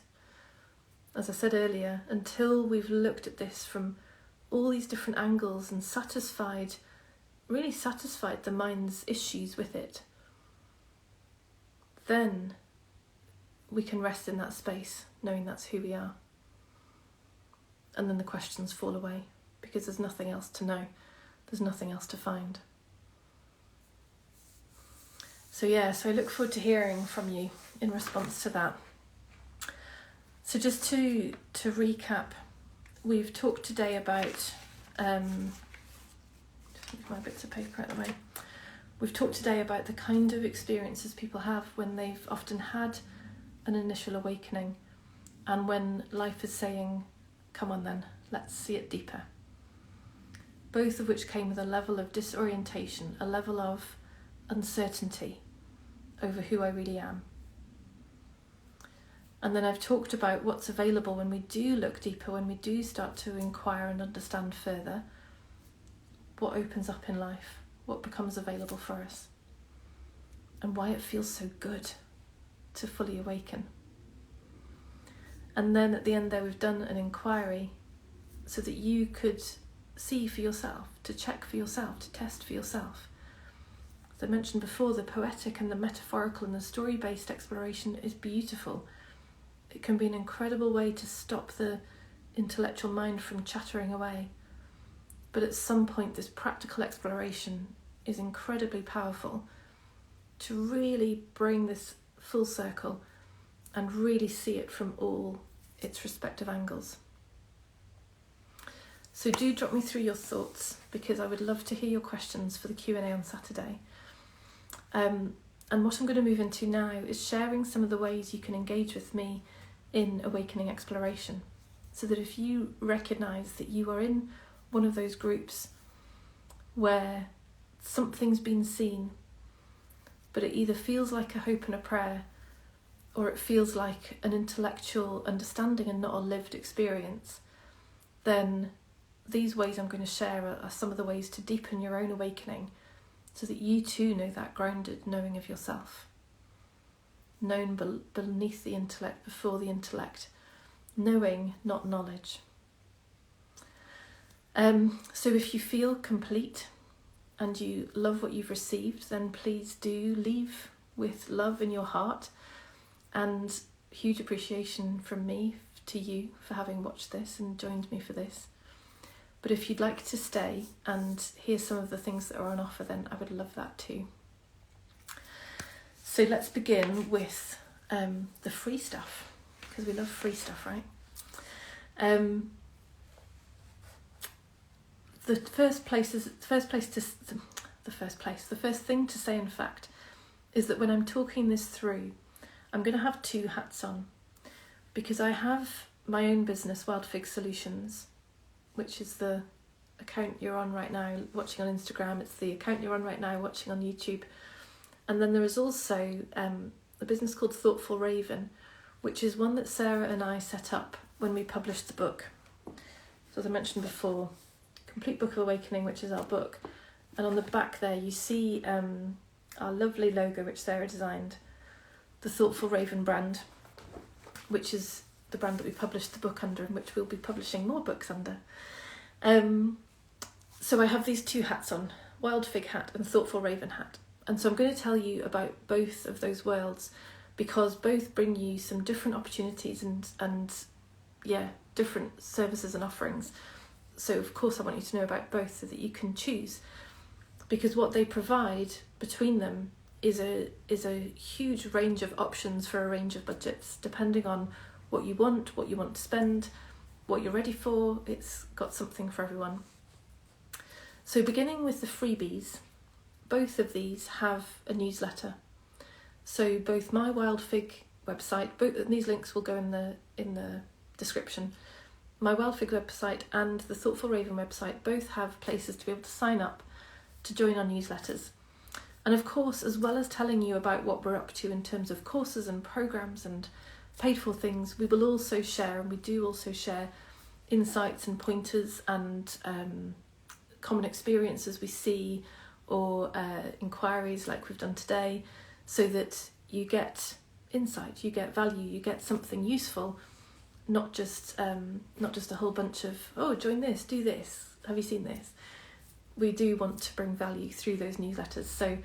As I said earlier, until we've looked at this from all these different angles and really satisfied the mind's issues with it, then we can rest in that space, knowing that's who we are. And then the questions fall away, because there's nothing else to know. There's nothing else to find. So I look forward to hearing from you in response to that. So just to recap, we've talked today about, just move my bits of paper out of the way. We've talked today about the kind of experiences people have when they've often had an initial awakening, and when life is saying, come on then, let's see it deeper. Both of which came with a level of disorientation, a level of uncertainty over who I really am. And then I've talked about what's available when we do look deeper, when we do start to inquire and understand further, what opens up in life, what becomes available for us, and why it feels so good to fully awaken. And then at the end there, we've done an inquiry so that you could see for yourself, to check for yourself, to test for yourself. As I mentioned before, the poetic and the metaphorical and the story-based exploration is beautiful. It can be an incredible way to stop the intellectual mind from chattering away. But at some point, this practical exploration is incredibly powerful to really bring this full circle and really see it from all its respective angles. So do drop me through your thoughts, because I would love to hear your questions for the Q&A on Saturday. And what I'm going to move into now is sharing some of the ways you can engage with me in awakening exploration, so that if you recognise that you are in one of those groups where something's been seen, but it either feels like a hope and a prayer, or it feels like an intellectual understanding and not a lived experience, then these ways I'm going to share are some of the ways to deepen your own awakening, so that you too know that grounded knowing of yourself. Known beneath the intellect, before the intellect. Knowing, not knowledge. So if you feel complete and you love what you've received, then please do leave with love in your heart, and huge appreciation from me to you for having watched this and joined me for this. But if you'd like to stay and hear some of the things that are on offer, then I would love that too. So let's begin with the free stuff, because we love free stuff, right? The first thing to say, in fact, is that when I'm talking this through, I'm going to have two hats on, because I have my own business, Wild Fig Solutions, which is the account you're on right now watching on Instagram. It's the account you're on right now watching on YouTube. And then there is also a business called Thoughtful Raven, which is one that Sarah and I set up when we published the book. So as I mentioned before, Complete Book of Awakening, which is our book. And on the back there you see our lovely logo, which Sarah designed, the Thoughtful Raven brand, which is the brand that we published the book under, and which we'll be publishing more books under. So I have these two hats on, Wild Fig hat and Thoughtful Raven hat. And so I'm going to tell you about both of those worlds, because both bring you some different opportunities and different services and offerings. So of course I want you to know about both so that you can choose, because what they provide between them is a huge range of options for a range of budgets, depending on what you want to spend, what you're ready for. It's got something for everyone. So beginning with the freebies, both of these have a newsletter. So both my Wild Fig website, both these links will go in the description. My Wild Fig website and the Thoughtful Raven website both have places to be able to sign up to join our newsletters. And of course, as well as telling you about what we're up to in terms of courses and programs and paid for things, we will also share, and we do also share, insights and pointers and common experiences we see, or inquiries like we've done today, so that you get insight, you get value, you get something useful, not just a whole bunch of, oh, join this, do this, have you seen this? We do want to bring value through those newsletters. So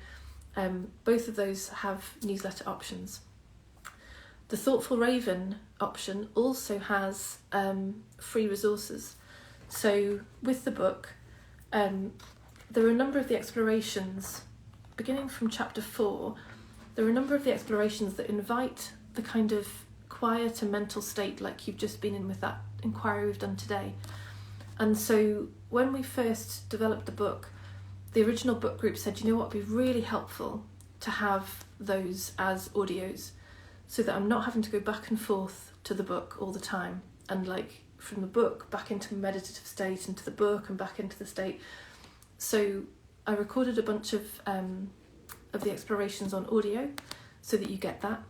both of those have newsletter options. The Thoughtful Raven option also has free resources. So with the book, there are a number of the explorations, beginning from chapter 4, there are a number of the explorations that invite the kind of quiet and mental state like you've just been in with that inquiry we've done today. And so when we first developed the book, the original book group said, you know what would be really helpful to have those as audios, so that I'm not having to go back and forth to the book all the time, and like from the book back into meditative state, into the book and back into the state. So I recorded a bunch of the explorations on audio, so that you get that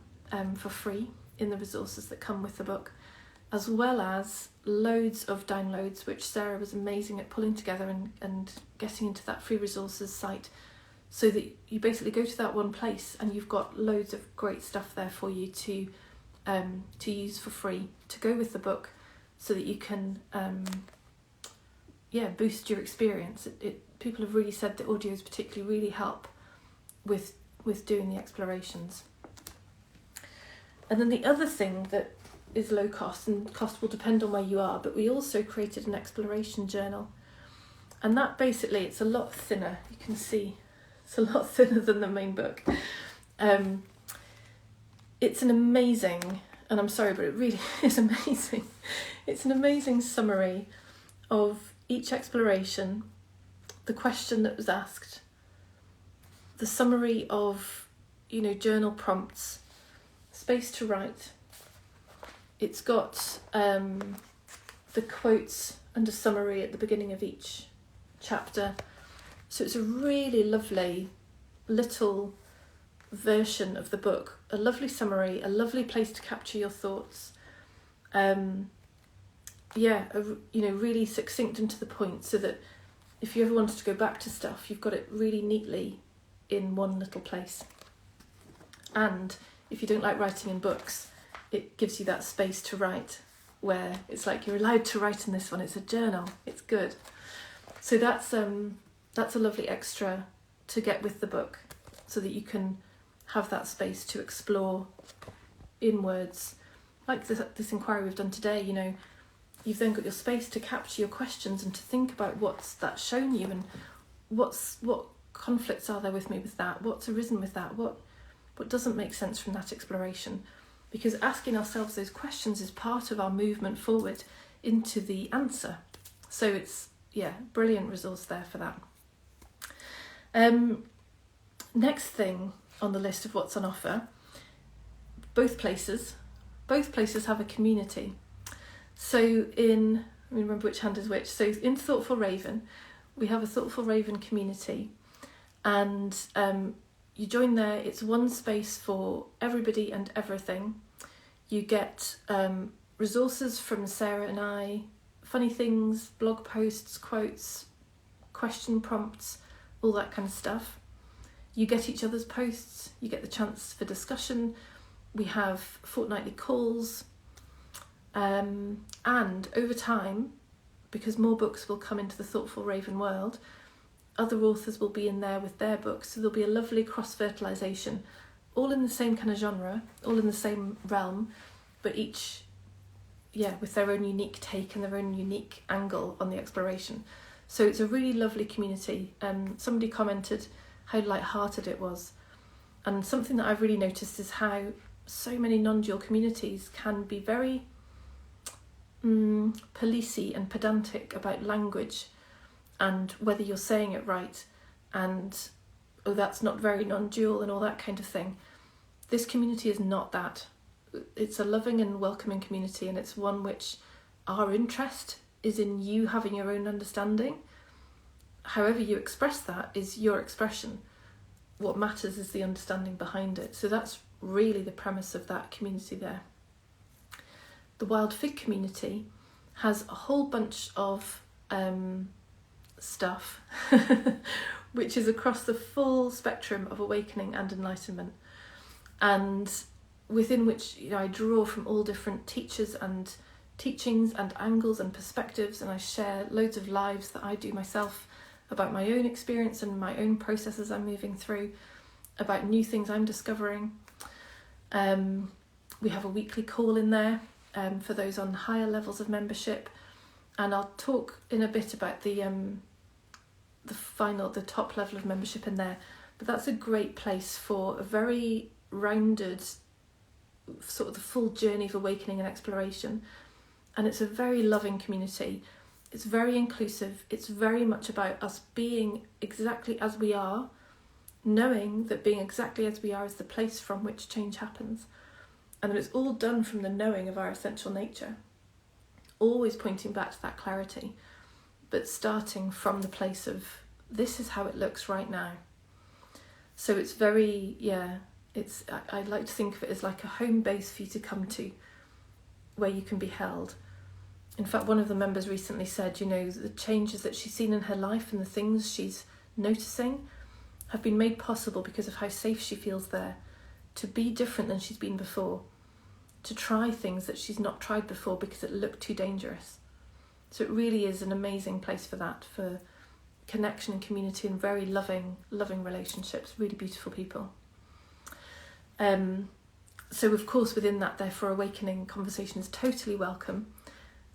for free in the resources that come with the book, as well as loads of downloads, which Sarah was amazing at pulling together and getting into that free resources site, so that you basically go to that one place and you've got loads of great stuff there for you to use for free, to go with the book, so that you can boost your experience. People have really said that audios particularly really help with doing the explorations. And then the other thing that is low cost, and cost will depend on where you are, but we also created an exploration journal, and that basically, it's a lot thinner. You can see it's a lot thinner than the main book. It's an amazing, and I'm sorry, but it really is amazing. It's an amazing summary of each exploration, the question that was asked, the summary of, journal prompts, space to write. It's got the quotes and a summary at the beginning of each chapter. So it's a really lovely little version of the book, a lovely summary, a lovely place to capture your thoughts. Really succinct and to the point, so that if you ever wanted to go back to stuff, you've got it really neatly in one little place. And if you don't like writing in books, it gives you that space to write, where it's like you're allowed to write in this one. It's a journal. It's good. So that's a lovely extra to get with the book, so that you can have that space to explore inwards. Like this inquiry we've done today, you've then got your space to capture your questions and to think about what's that shown you, and what conflicts are there with me with that, what's arisen with that, what doesn't make sense from that exploration. Because asking ourselves those questions is part of our movement forward into the answer. So it's, brilliant resource there for that. Next thing on the list of what's on offer, both places have a community. So let me remember which hand is which. So in Thoughtful Raven, we have a Thoughtful Raven community, and you join there. It's one space for everybody and everything. You get resources from Sarah and I, funny things, blog posts, quotes, question prompts, all that kind of stuff. You get each other's posts, you get the chance for discussion. We have fortnightly calls. And over time, because more books will come into the Thoughtful Raven world, other authors will be in there with their books, so there'll be a lovely cross-fertilisation, all in the same kind of genre, all in the same realm, but each, with their own unique take and their own unique angle on the exploration. So it's a really lovely community. Somebody commented how light-hearted it was, and something that I've really noticed is how so many non-dual communities can be very policey and pedantic about language, and whether you're saying it right, and that's not very non-dual and all that kind of thing. This community is not that. It's a loving and welcoming community, and it's one which our interest is in you having your own understanding. However you express that is your expression. What matters is the understanding behind it. So that's really the premise of that community there. The Wild Fig community has a whole bunch of stuff which is across the full spectrum of awakening and enlightenment, and within which, you know, I draw from all different teachers and teachings and angles and perspectives, and I share loads of lives that I do myself about my own experience and my own processes I'm moving through, about new things I'm discovering. We have a weekly call in there for those on higher levels of membership, and I'll talk in a bit about the top level of membership in there. But that's a great place for a very rounded, sort of the full journey of awakening and exploration. And it's a very loving community. It's very inclusive. It's very much about us being exactly as we are, knowing that being exactly as we are is the place from which change happens. And that it's all done from the knowing of our essential nature. Always pointing back to that clarity, but starting from the place of, this is how it looks right now. So it's very, I like to think of it as like a home base for you to come to, where you can be held. In fact, one of the members recently said, you know, the changes that she's seen in her life and the things she's noticing have been made possible because of how safe she feels there, to be different than she's been before, to try things that she's not tried before because it looked too dangerous. So it really is an amazing place for that, for connection and community and very loving relationships, really beautiful people. So of course within that, therefore, awakening conversation is totally welcome.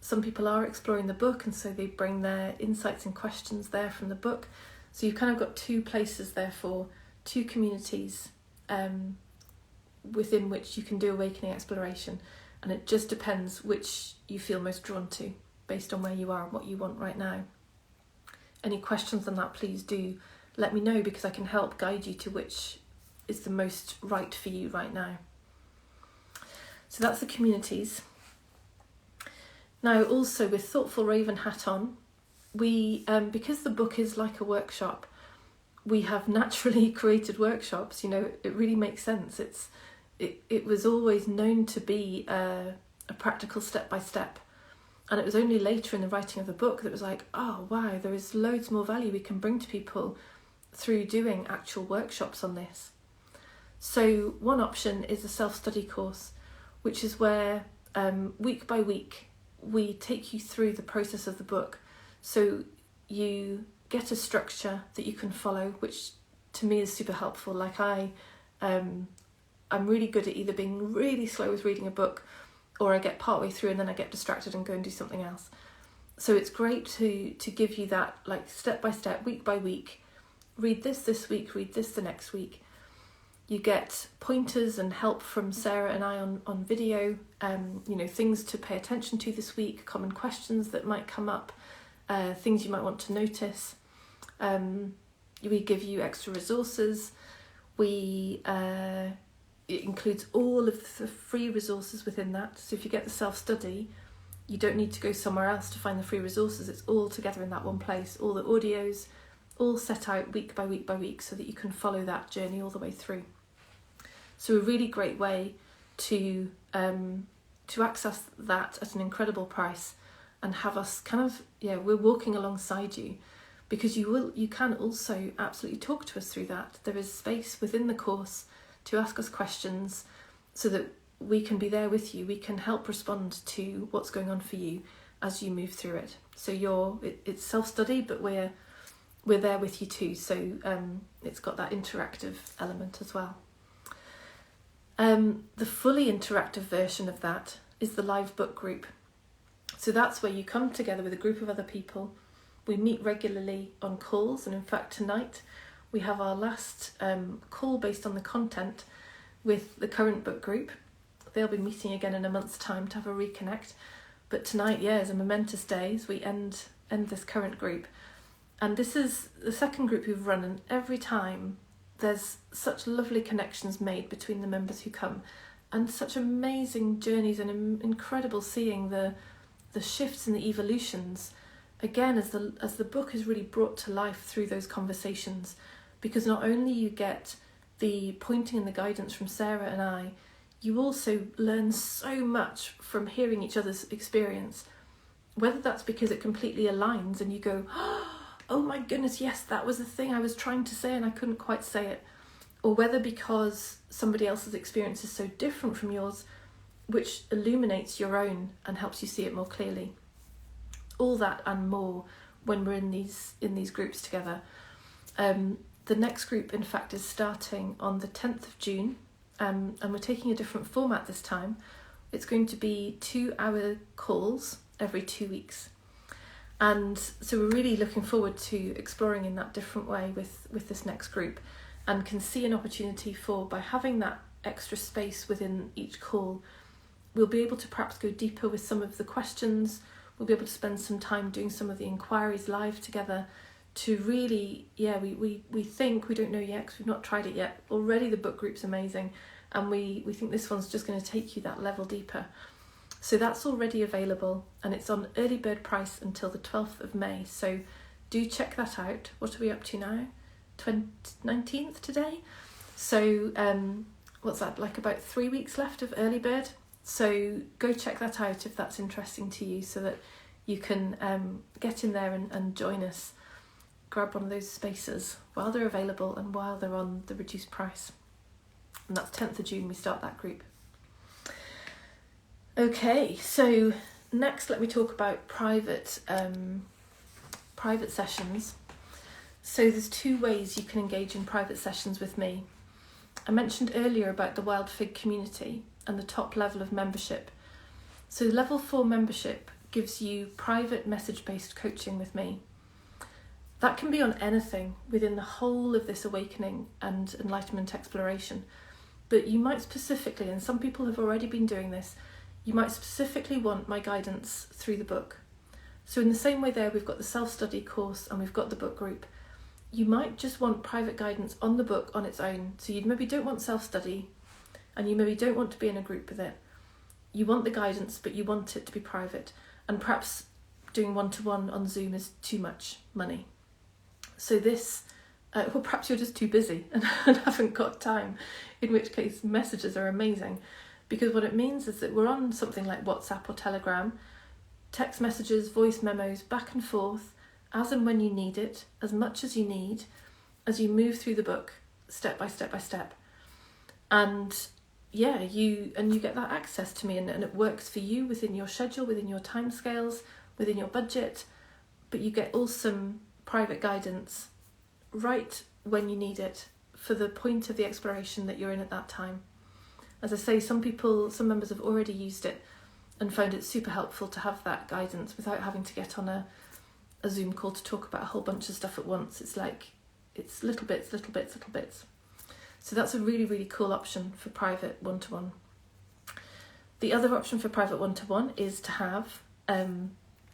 Some people are exploring the book, and so they bring their insights and questions there from the book. So you've kind of got two places, therefore, two communities within which you can do awakening exploration, and it just depends which you feel most drawn to based on where you are and what you want right now. Any questions on that, please do let me know, because I can help guide you to which is the most right for you right now. So that's the communities. Now also with Thoughtful Raven hat on, we because the book is like a workshop, we have naturally created workshops. You know, it really makes sense. It was always known to be a practical step-by-step, and it was only later in the writing of the book that it was like, oh wow, there is loads more value we can bring to people through doing actual workshops on this. So one option is a self-study course, which is where week by week we take you through the process of the book. So you get a structure that you can follow, which to me is super helpful. Like I'm really good at either being really slow with reading a book, or I get partway through and then I get distracted and go and do something else. So it's great to give you that, like, step by step, week by week. Read this week, read this the next week. You get pointers and help from Sarah and I on video, you know, things to pay attention to this week, common questions that might come up, things you might want to notice. We give you extra resources. It includes all of the free resources within that. So if you get the self-study, you don't need to go somewhere else to find the free resources. It's all together in that one place. All the audios, all set out week by week by week, so that you can follow that journey all the way through. So a really great way to access that at an incredible price and have us kind of, we're walking alongside you, because you can also absolutely talk to us through that. There is space within the course to ask us questions so that we can be there with you. We can help respond to what's going on for you as you move through it. So it's self-study, but we're there with you too. So it's got that interactive element as well. The fully interactive version of that is the live book group. So that's where you come together with a group of other people. We meet regularly on calls, and in fact tonight we have our last call based on the content with the current book group. They'll be meeting again in a month's time to have a reconnect. But tonight, is a momentous day as we end this current group. And this is the second group we've run, and every time there's such lovely connections made between the members who come, and such amazing journeys, and incredible seeing the shifts and the evolutions, again, as the book is really brought to life through those conversations. Because not only you get the pointing and the guidance from Sarah and I, you also learn so much from hearing each other's experience. whether that's because it completely aligns and you go, oh my goodness, yes, that was the thing I was trying to say and I couldn't quite say it, or whether because somebody else's experience is so different from yours, which illuminates your own and helps you see it more clearly. All that and more when we're in these groups together. The next group, in fact, is starting on the 10th of June, and we're taking a different format this time. It's going to be 2-hour calls every 2 weeks. And so we're really looking forward to exploring in that different way with this next group, and can see an opportunity for, by having that extra space within each call, we'll be able to perhaps go deeper with some of the questions. We'll be able to spend some time doing some of the inquiries live together to really, we think, we don't know yet because we've not tried it yet. Already the book group's amazing, and we think this one's just going to take you that level deeper. So that's already available, and it's on early bird price until the 12th of May. So do check that out. What are we up to now? 19th today? So what's that, like about 3 weeks left of early bird? So go check that out if that's interesting to you, so that you can get in there and join us. Grab one of those spaces while they're available and while they're on the reduced price. And that's 10th of June we start that group. Okay, so next let me talk about private sessions. So there's 2 ways you can engage in private sessions with me. I mentioned earlier about the Wild Fig community and the top level of membership. So level 4 membership gives you private message-based coaching with me. That can be on anything within the whole of this awakening and enlightenment exploration. But you might specifically, and some people have already been doing this, you might specifically want my guidance through the book. So in the same way there, we've got the self-study course and we've got the book group. You might just want private guidance on the book on its own. So you maybe don't want self-study, and you maybe don't want to be in a group with it. You want the guidance, but you want it to be private. And perhaps doing one-to-one on Zoom is too much money. So this, or perhaps you're just too busy and haven't got time, in which case messages are amazing. Because what it means is that we're on something like WhatsApp or Telegram, text messages, voice memos, back and forth, as and when you need it, as much as you need, as you move through the book, step by step by step. And yeah, you get that access to me, and it works for you within your schedule, within your timescales, within your budget, but you get awesome private guidance right when you need it for the point of the exploration that you're in at that time. As I say, some members have already used it and found it super helpful to have that guidance without having to get on a Zoom call to talk about a whole bunch of stuff at once. It's like, it's little bits. So that's a really, really cool option for private one-to-one. The other option for private one-to-one is to have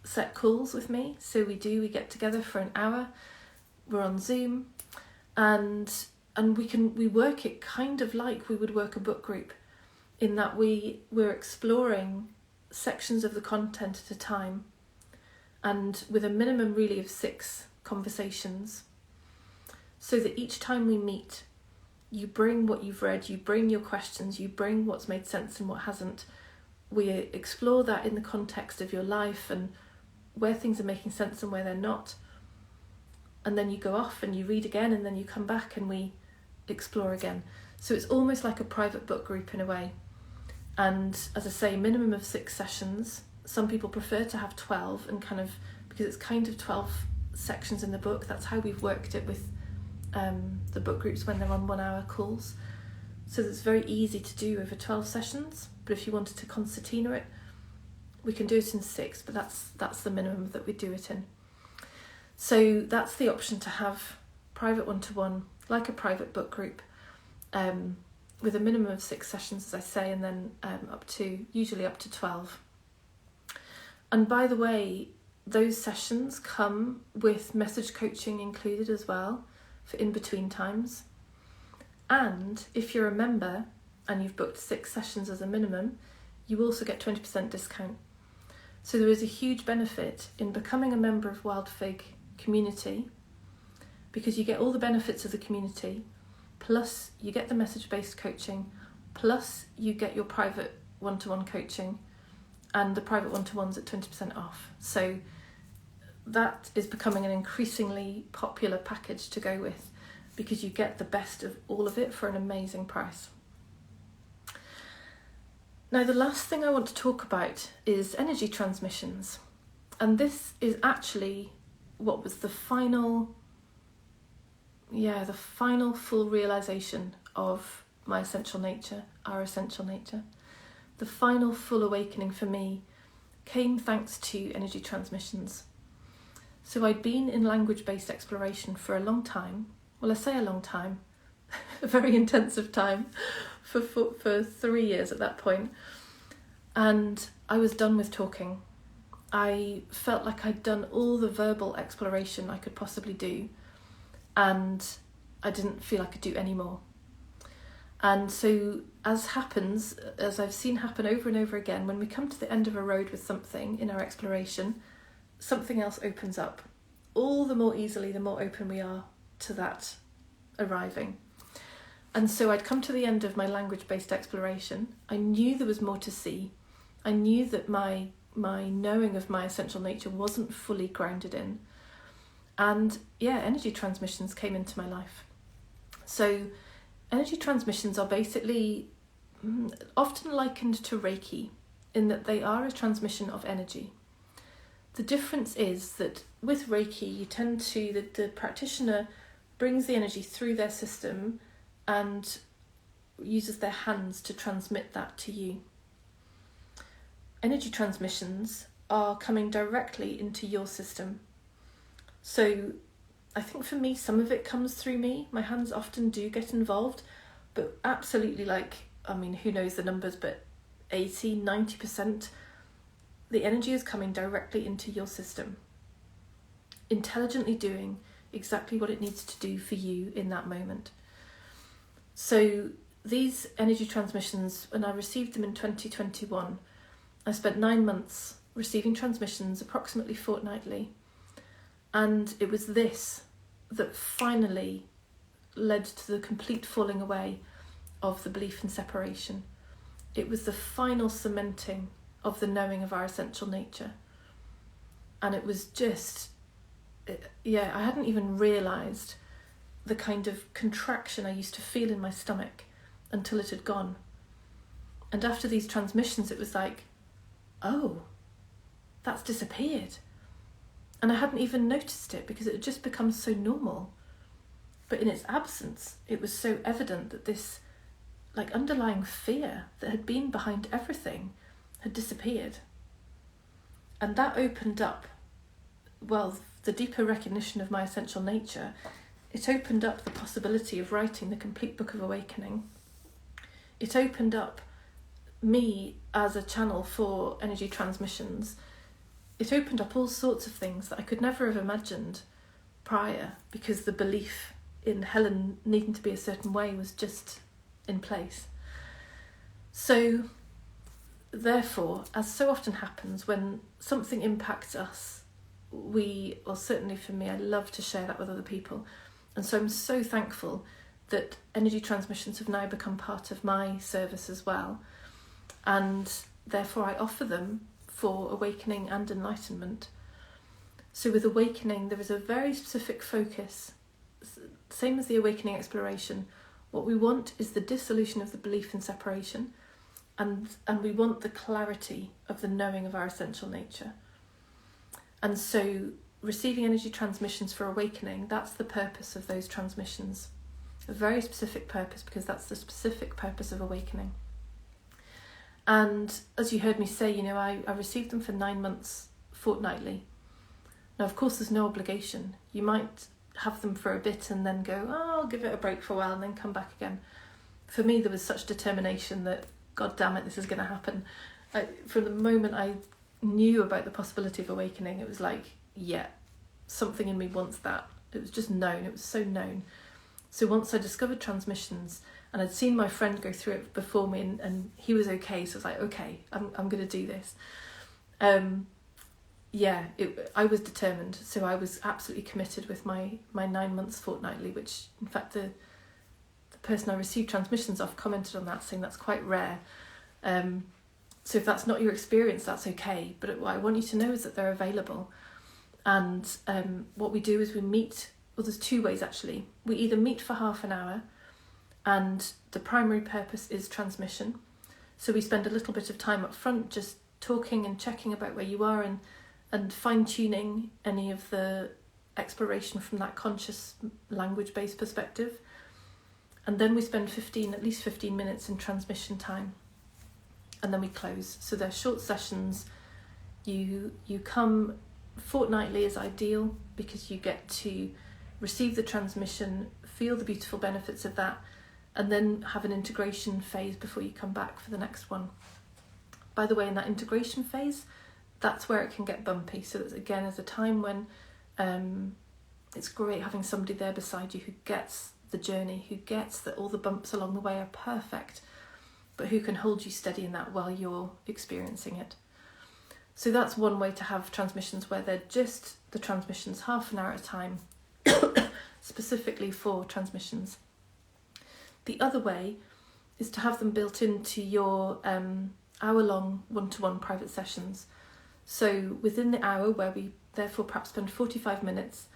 set calls with me. So we get together for an hour, we're on Zoom, and we work it kind of like we would work a book group, in that we're exploring sections of the content at a time, and with a minimum really of 6 conversations, so that each time we meet, you bring what you've read, you bring your questions, you bring what's made sense and what hasn't. We explore that in the context of your life and where things are making sense and where they're not. And then you go off and you read again, and then you come back and we explore again. So it's almost like a private book group in a way. And as I say, minimum of 6 sessions. Some people prefer to have 12, and because it's kind of 12 sections in the book. That's how we've worked it with the book groups when they're on 1-hour calls. So it's very easy to do over 12 sessions. But if you wanted to concertina it, we can do it in 6, but that's the minimum that we do it in. So that's the option, to have private one-to-one, like a private book group, with a minimum of 6 sessions, as I say, and then usually up to 12. And by the way, those sessions come with message coaching included as well for in-between times. And if you're a member and you've booked 6 sessions as a minimum, you also get 20% discount. So there is a huge benefit in becoming a member of Wild Fig community, because you get all the benefits of the community, plus you get the message-based coaching, plus you get your private one-to-one coaching, and the private one-to-ones at 20% off. So that is becoming an increasingly popular package to go with, because you get the best of all of it for an amazing price. Now, the last thing I want to talk about is energy transmissions. And this is actually what was the final full realisation of my essential nature, our essential nature. The final full awakening for me came thanks to energy transmissions. So I'd been in language-based exploration for a long time. Well, I say a long time, a very intensive time, for 3 years at that point. And I was done with talking. I felt like I'd done all the verbal exploration I could possibly do, and I didn't feel I could do any more. And so, as I've seen happen over and over again, when we come to the end of a road with something in our exploration, something else opens up. All the more easily, the more open we are to that arriving. And so I'd come to the end of my language-based exploration. I knew there was more to see. I knew that my knowing of my essential nature wasn't fully grounded in. And energy transmissions came into my life. So energy transmissions are basically often likened to Reiki, in that they are a transmission of energy. The difference is that with Reiki, you tend to, the practitioner brings the energy through their system and uses their hands to transmit that to you. Energy transmissions are coming directly into your system. So I think for me, some of it comes through me. My hands often do get involved, but absolutely, who knows the numbers, but 80, 90%, the energy is coming directly into your system, intelligently doing exactly what it needs to do for you in that moment. So these energy transmissions, when I received them in 2021, I spent 9 months receiving transmissions approximately fortnightly. And it was this that finally led to the complete falling away of the belief in separation. It was the final cementing of the knowing of our essential nature. And it was just, I hadn't even realised the kind of contraction I used to feel in my stomach until it had gone. And after these transmissions, it was like, oh, that's disappeared. And I hadn't even noticed it because it had just become so normal. But in its absence, it was so evident that this underlying fear that had been behind everything had disappeared. And that opened up, the deeper recognition of my essential nature. It opened up the possibility of writing the complete book of awakening. It opened up me as a channel for energy transmissions. It opened up all sorts of things that I could never have imagined prior, because the belief in Helen needing to be a certain way was just in place. So, therefore, as so often happens, when something impacts us, certainly for me, I love to share that with other people. And so I'm so thankful that energy transmissions have now become part of my service as well. And therefore I offer them for awakening and enlightenment. So with awakening, there is a very specific focus, same as the awakening exploration. What we want is the dissolution of the belief in separation, and we want the clarity of the knowing of our essential nature. And so receiving energy transmissions for awakening, that's the purpose of those transmissions. A very specific purpose, because that's the specific purpose of awakening. And as you heard me say, I received them for 9 months fortnightly. Now, of course, there's no obligation. You might have them for a bit and then go, I'll give it a break for a while and then come back again. For me, there was such determination that, God damn it, this is going to happen. From the moment I knew about the possibility of awakening, it was like, something in me wants that. It was just known. It was so known. So once I discovered transmissions, and I'd seen my friend go through it before me, and he was okay, so I was like, okay, I'm going to do this. I was determined, so I was absolutely committed with my 9 months fortnightly, which, in fact, the person I received transmissions off commented on that, saying that's quite rare. So if that's not your experience, that's okay. But what I want you to know is that they're available. And what we do is we meet, well, there's two ways actually. We either meet for half an hour, and the primary purpose is transmission. So we spend a little bit of time up front just talking and checking about where you are, and fine-tuning any of the exploration from that conscious language-based perspective. And then we spend at least 15 minutes in transmission time, and then we close. So they're short sessions. You come fortnightly is ideal, because you get to receive the transmission, feel the beautiful benefits of that, and then have an integration phase before you come back for the next one. By the way, in that integration phase, that's where it can get bumpy. So that's, again, is a time when it's great having somebody there beside you who gets the journey, who gets that all the bumps along the way are perfect, but who can hold you steady in that while you're experiencing it. So that's one way to have transmissions, where they're just the transmissions half an hour at a time, specifically for transmissions. The other way is to have them built into your hour-long one-to-one private sessions. So within the hour, where we therefore perhaps spend 45 minutes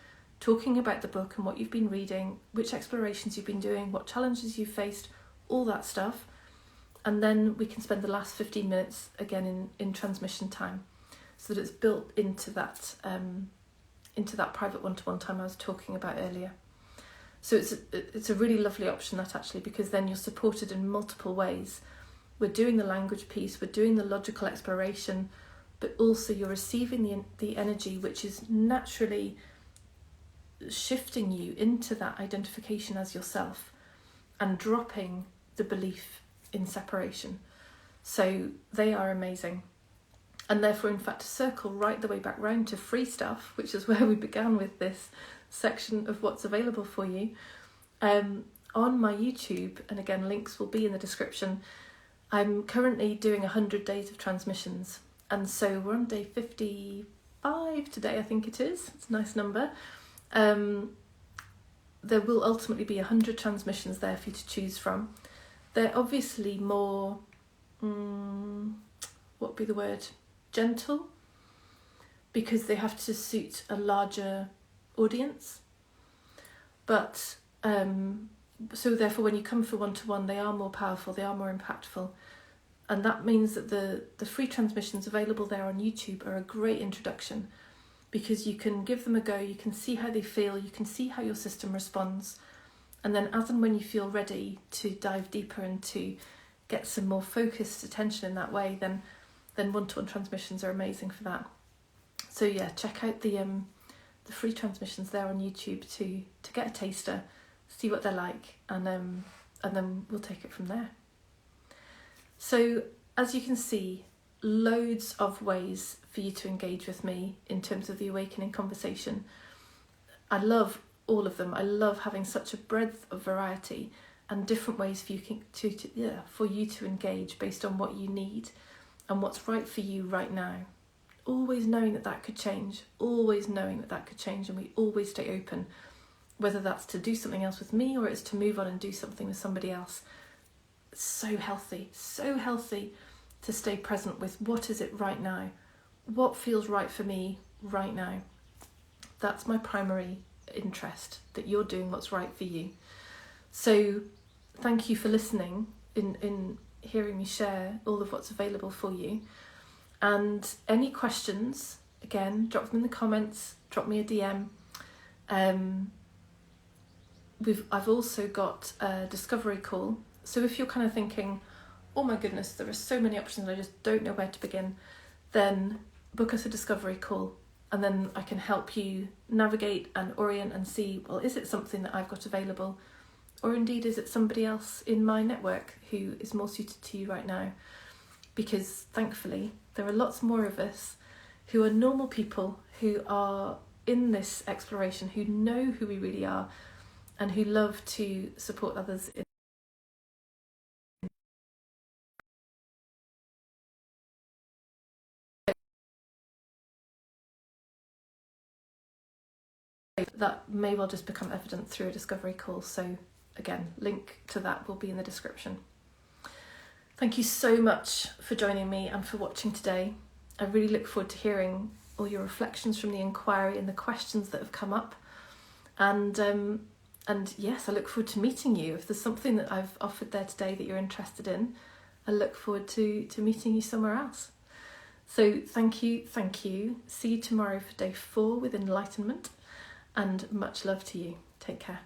talking about the book and what you've been reading, which explorations you've been doing, what challenges you've faced, all that stuff. And then we can spend the last 15 minutes again in transmission time, so that it's built into that private one-to-one time I was talking about earlier. So it's a really lovely option, that actually, because then you're supported in multiple ways. We're doing the language piece, we're doing the logical exploration, but also you're receiving the energy which is naturally shifting you into that identification as yourself and dropping the belief in separation. So they are amazing. And therefore, in fact, to circle right the way back round to free stuff, which is where we began with this section of what's available for you, on my YouTube, and again, links will be in the description, I'm currently doing 100 days of transmissions. And so we're on day 55 today, I think it is. It's a nice number. There will ultimately be 100 transmissions there for you to choose from. They're obviously more, what would be the word? Gentle, because they have to suit a larger audience. But so therefore, when you come for one-to-one, they are more powerful, they are more impactful. And that means that the free transmissions available there on YouTube are a great introduction, because you can give them a go, you can see how they feel, you can see how your system responds. And then as and when you feel ready to dive deeper and to get some more focused attention in that way, then one-to-one transmissions are amazing for that. So yeah, check out the free transmissions there on YouTube to get a taster, see what they're like, and then we'll take it from there. So as you can see, loads of ways for you to engage with me in terms of the awakening conversation. I love all of them. I love having such a breadth of variety and different ways for you to engage based on what you need and what's right for you right now. Always knowing that could change, and we always stay open, whether that's to do something else with me or it's to move on and do something with somebody else. It's so healthy to stay present with what is it right now, what feels right for me right now. That's my primary interest, that you're doing what's right for you. So thank you for listening, in hearing me share all of what's available for you. And any questions, again, drop them in the comments, drop me a DM. I've also got a discovery call. So if you're kind of thinking, oh my goodness, there are so many options, I just don't know where to begin, then book us a discovery call, and then I can help you navigate and orient and see, well, is it something that I've got available? Or indeed, is it somebody else in my network who is more suited to you right now? Because thankfully, there are lots more of us who are normal people, who are in this exploration, who know who we really are, and who love to support others in that may well just become evident through a discovery call. So again, link to that will be in the description. Thank you so much for joining me and for watching today. I really look forward to hearing all your reflections from the inquiry and the questions that have come up. And yes, I look forward to meeting you. If there's something that I've offered there today that you're interested in, I look forward to meeting you somewhere else. So thank you. See you tomorrow for day 4 with enlightenment, and much love to you. Take care.